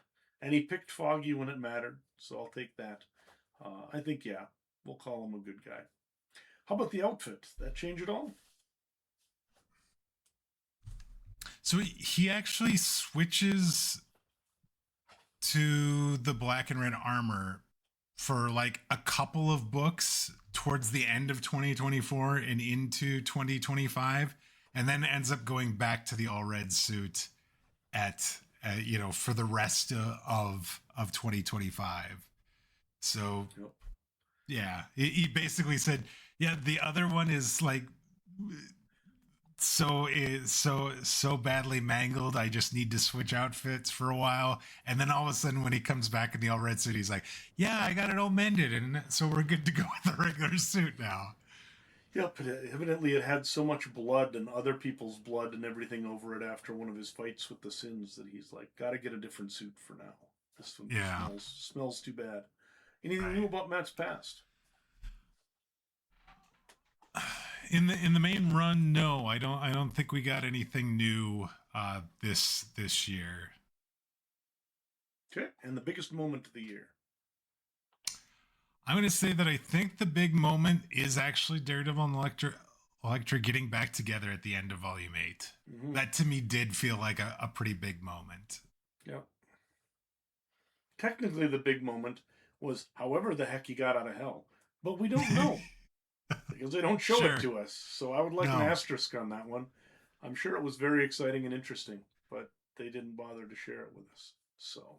he picked Foggy when it mattered, so I'll take that. I think we'll call him a good guy. How about the outfit? That change at all? So he actually switches to the black and red armor for like a couple of books towards the end of 2024 and into 2025, and then ends up going back to the all red suit at for the rest of 2025. So yeah, he basically said, the other one is like so badly mangled, I just need to switch outfits for a while. And then all of a sudden when he comes back in the all red suit, he's like, I got it all mended, and so we're good to go with the regular suit now. Yeah, but evidently it had so much blood and other people's blood and everything over it after one of his fights with the Sins that he's like, gotta get a different suit for now. This one smells too bad. Anything new about Matt's past? In the main run, no. I don't think we got anything new this year. Okay, and the biggest moment of the year? I'm going to say that I think the big moment is actually Daredevil and Elektra getting back together at the end of Volume 8. Mm-hmm. That to me did feel like a pretty big moment. Yeah. Technically, the big moment was however the heck he got out of hell, but we don't know because they don't show it to us. So I would like an asterisk on that one. I'm sure it was very exciting and interesting, but they didn't bother to share it with us. So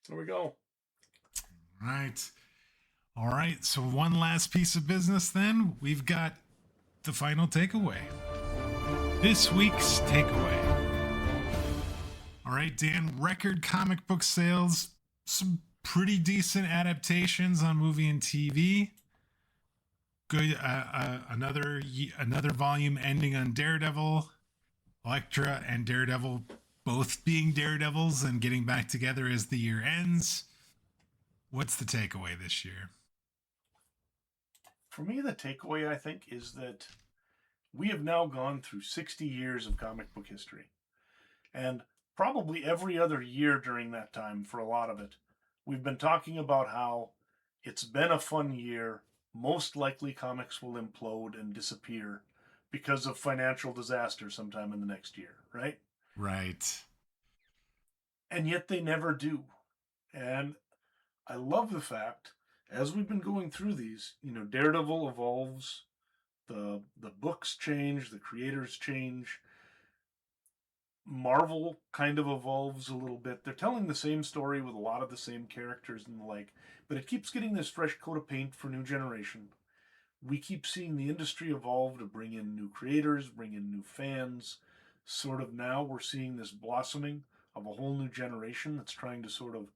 there we go. All right, so one last piece of business then. We've got the final takeaway. This week's takeaway. All right, Dan, record comic book sales, some pretty decent adaptations on movie and TV. Good, another volume ending on Daredevil. Elektra and Daredevil both being Daredevils and getting back together as the year ends. What's the takeaway this year? For me, the takeaway, I think, is that we have now gone through 60 years of comic book history. And probably every other year during that time, for a lot of it, we've been talking about how it's been a fun year. Most likely, comics will implode and disappear because of financial disaster sometime in the next year, right? Right. And yet they never do. And I love the fact, as we've been going through these, Daredevil evolves, the books change, the creators change, Marvel kind of evolves a little bit. They're telling the same story with a lot of the same characters and the like, but it keeps getting this fresh coat of paint for new generation. We keep seeing the industry evolve to bring in new creators, bring in new fans. Sort of now we're seeing this blossoming of a whole new generation that's trying to sort of,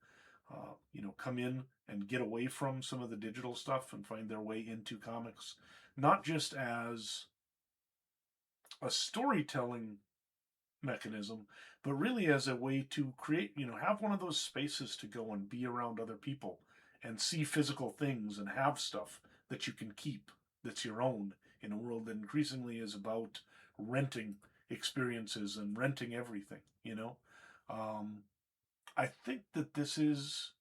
come in and get away from some of the digital stuff and find their way into comics, not just as a storytelling mechanism, but really as a way to create, have one of those spaces to go and be around other people and see physical things and have stuff that you can keep that's your own in a world that increasingly is about renting experiences and renting everything. Um, I think that this is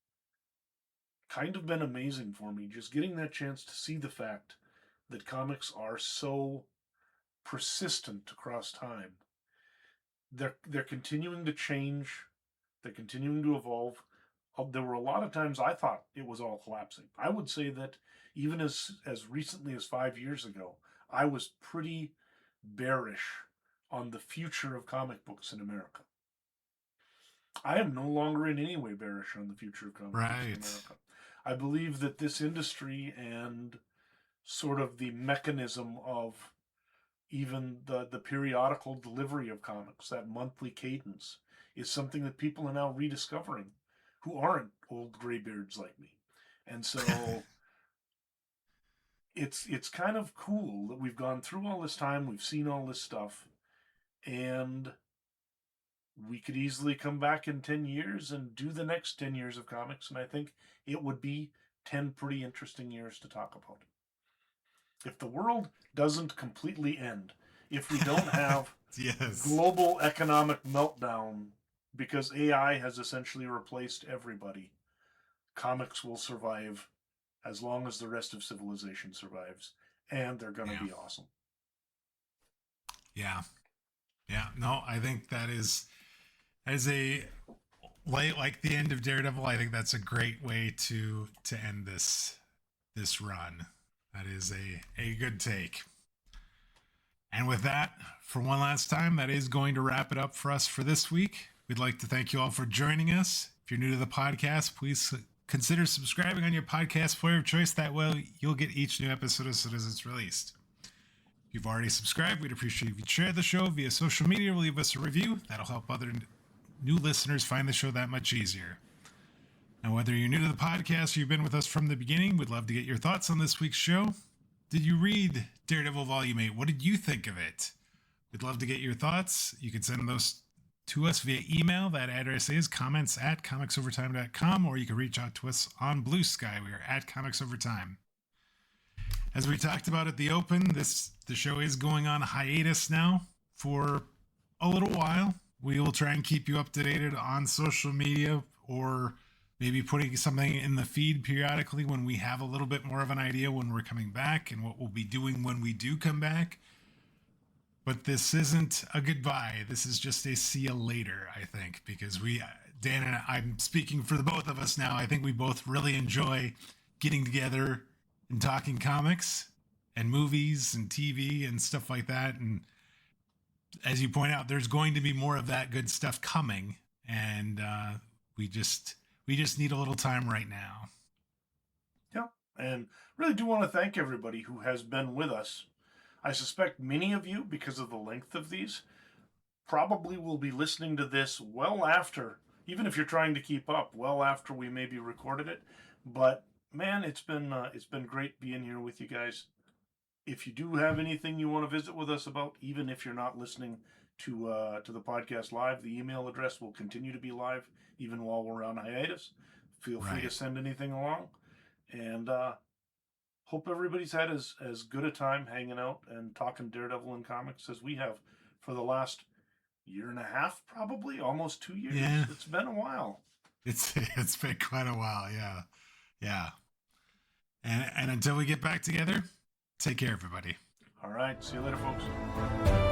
kind of been amazing for me, just getting that chance to see the fact that comics are so persistent across time. They're continuing to change. They're continuing to evolve. There were a lot of times I thought it was all collapsing. I would say that even as recently as 5 years ago, I was pretty bearish on the future of comic books in America. I am no longer in any way bearish on the future of comic books in Right. America. I believe that this industry and sort of the mechanism of even the periodical delivery of comics, that monthly cadence, is something that people are now rediscovering who aren't old graybeards like me. And so it's kind of cool that we've gone through all this time, we've seen all this stuff, and we could easily come back in 10 years and do the next 10 years of comics, and I think it would be 10 pretty interesting years to talk about. If the world doesn't completely end, if we don't have Yes. global economic meltdown because AI has essentially replaced everybody, comics will survive as long as the rest of civilization survives, and they're going to Yeah. be awesome. Yeah. Yeah. No, I think that is as a like the end of Daredevil. I think that's a great way to end this run. That is a good take. And with that, for one last time, that is going to wrap it up for us for this week. We'd like to thank you all for joining us. If you're new to the podcast, please consider subscribing on your podcast player of choice. That way, you'll get each new episode as soon as it's released. If you've already subscribed, we'd appreciate if you'd share the show via social media or leave us a review. That'll help other new listeners find the show that much easier. Now, whether you're new to the podcast or you've been with us from the beginning, we'd love to get your thoughts on this week's show. Did you read Daredevil Volume 8? What did you think of it? We'd love to get your thoughts. You can send those to us via email. That address is comments@comicsovertime.com, or you can reach out to us on Blue Sky. We are at Comics Overtime. As we talked about at the open, the show is going on hiatus now for a little while. We will try and keep you up to date on social media, or maybe putting something in the feed periodically when we have a little bit more of an idea when we're coming back and what we'll be doing when we do come back. But this isn't a goodbye. This is just a see you later, I think, because Dan and I'm speaking for the both of us now. I think we both really enjoy getting together and talking comics and movies and TV and stuff like that. And as you point out, there's going to be more of that good stuff coming. And we just need a little time right now. Yeah, and really do want to thank everybody who has been with us. I suspect many of you, because of the length of these, probably will be listening to this well after, even if you're trying to keep up, well after we maybe recorded it. But man, it's been great being here with you guys. If you do have anything you want to visit with us about, even if you're not listening to the podcast live, the email address will continue to be live even while we're on hiatus. Feel free to Right. send anything along. And hope everybody's had as good a time hanging out and talking Daredevil and comics as we have for the last year and a half, probably almost 2 years. Yeah. It's been a while. It's been quite a while. Yeah. Yeah. And until we get back together, take care, everybody. All right. See you later, folks.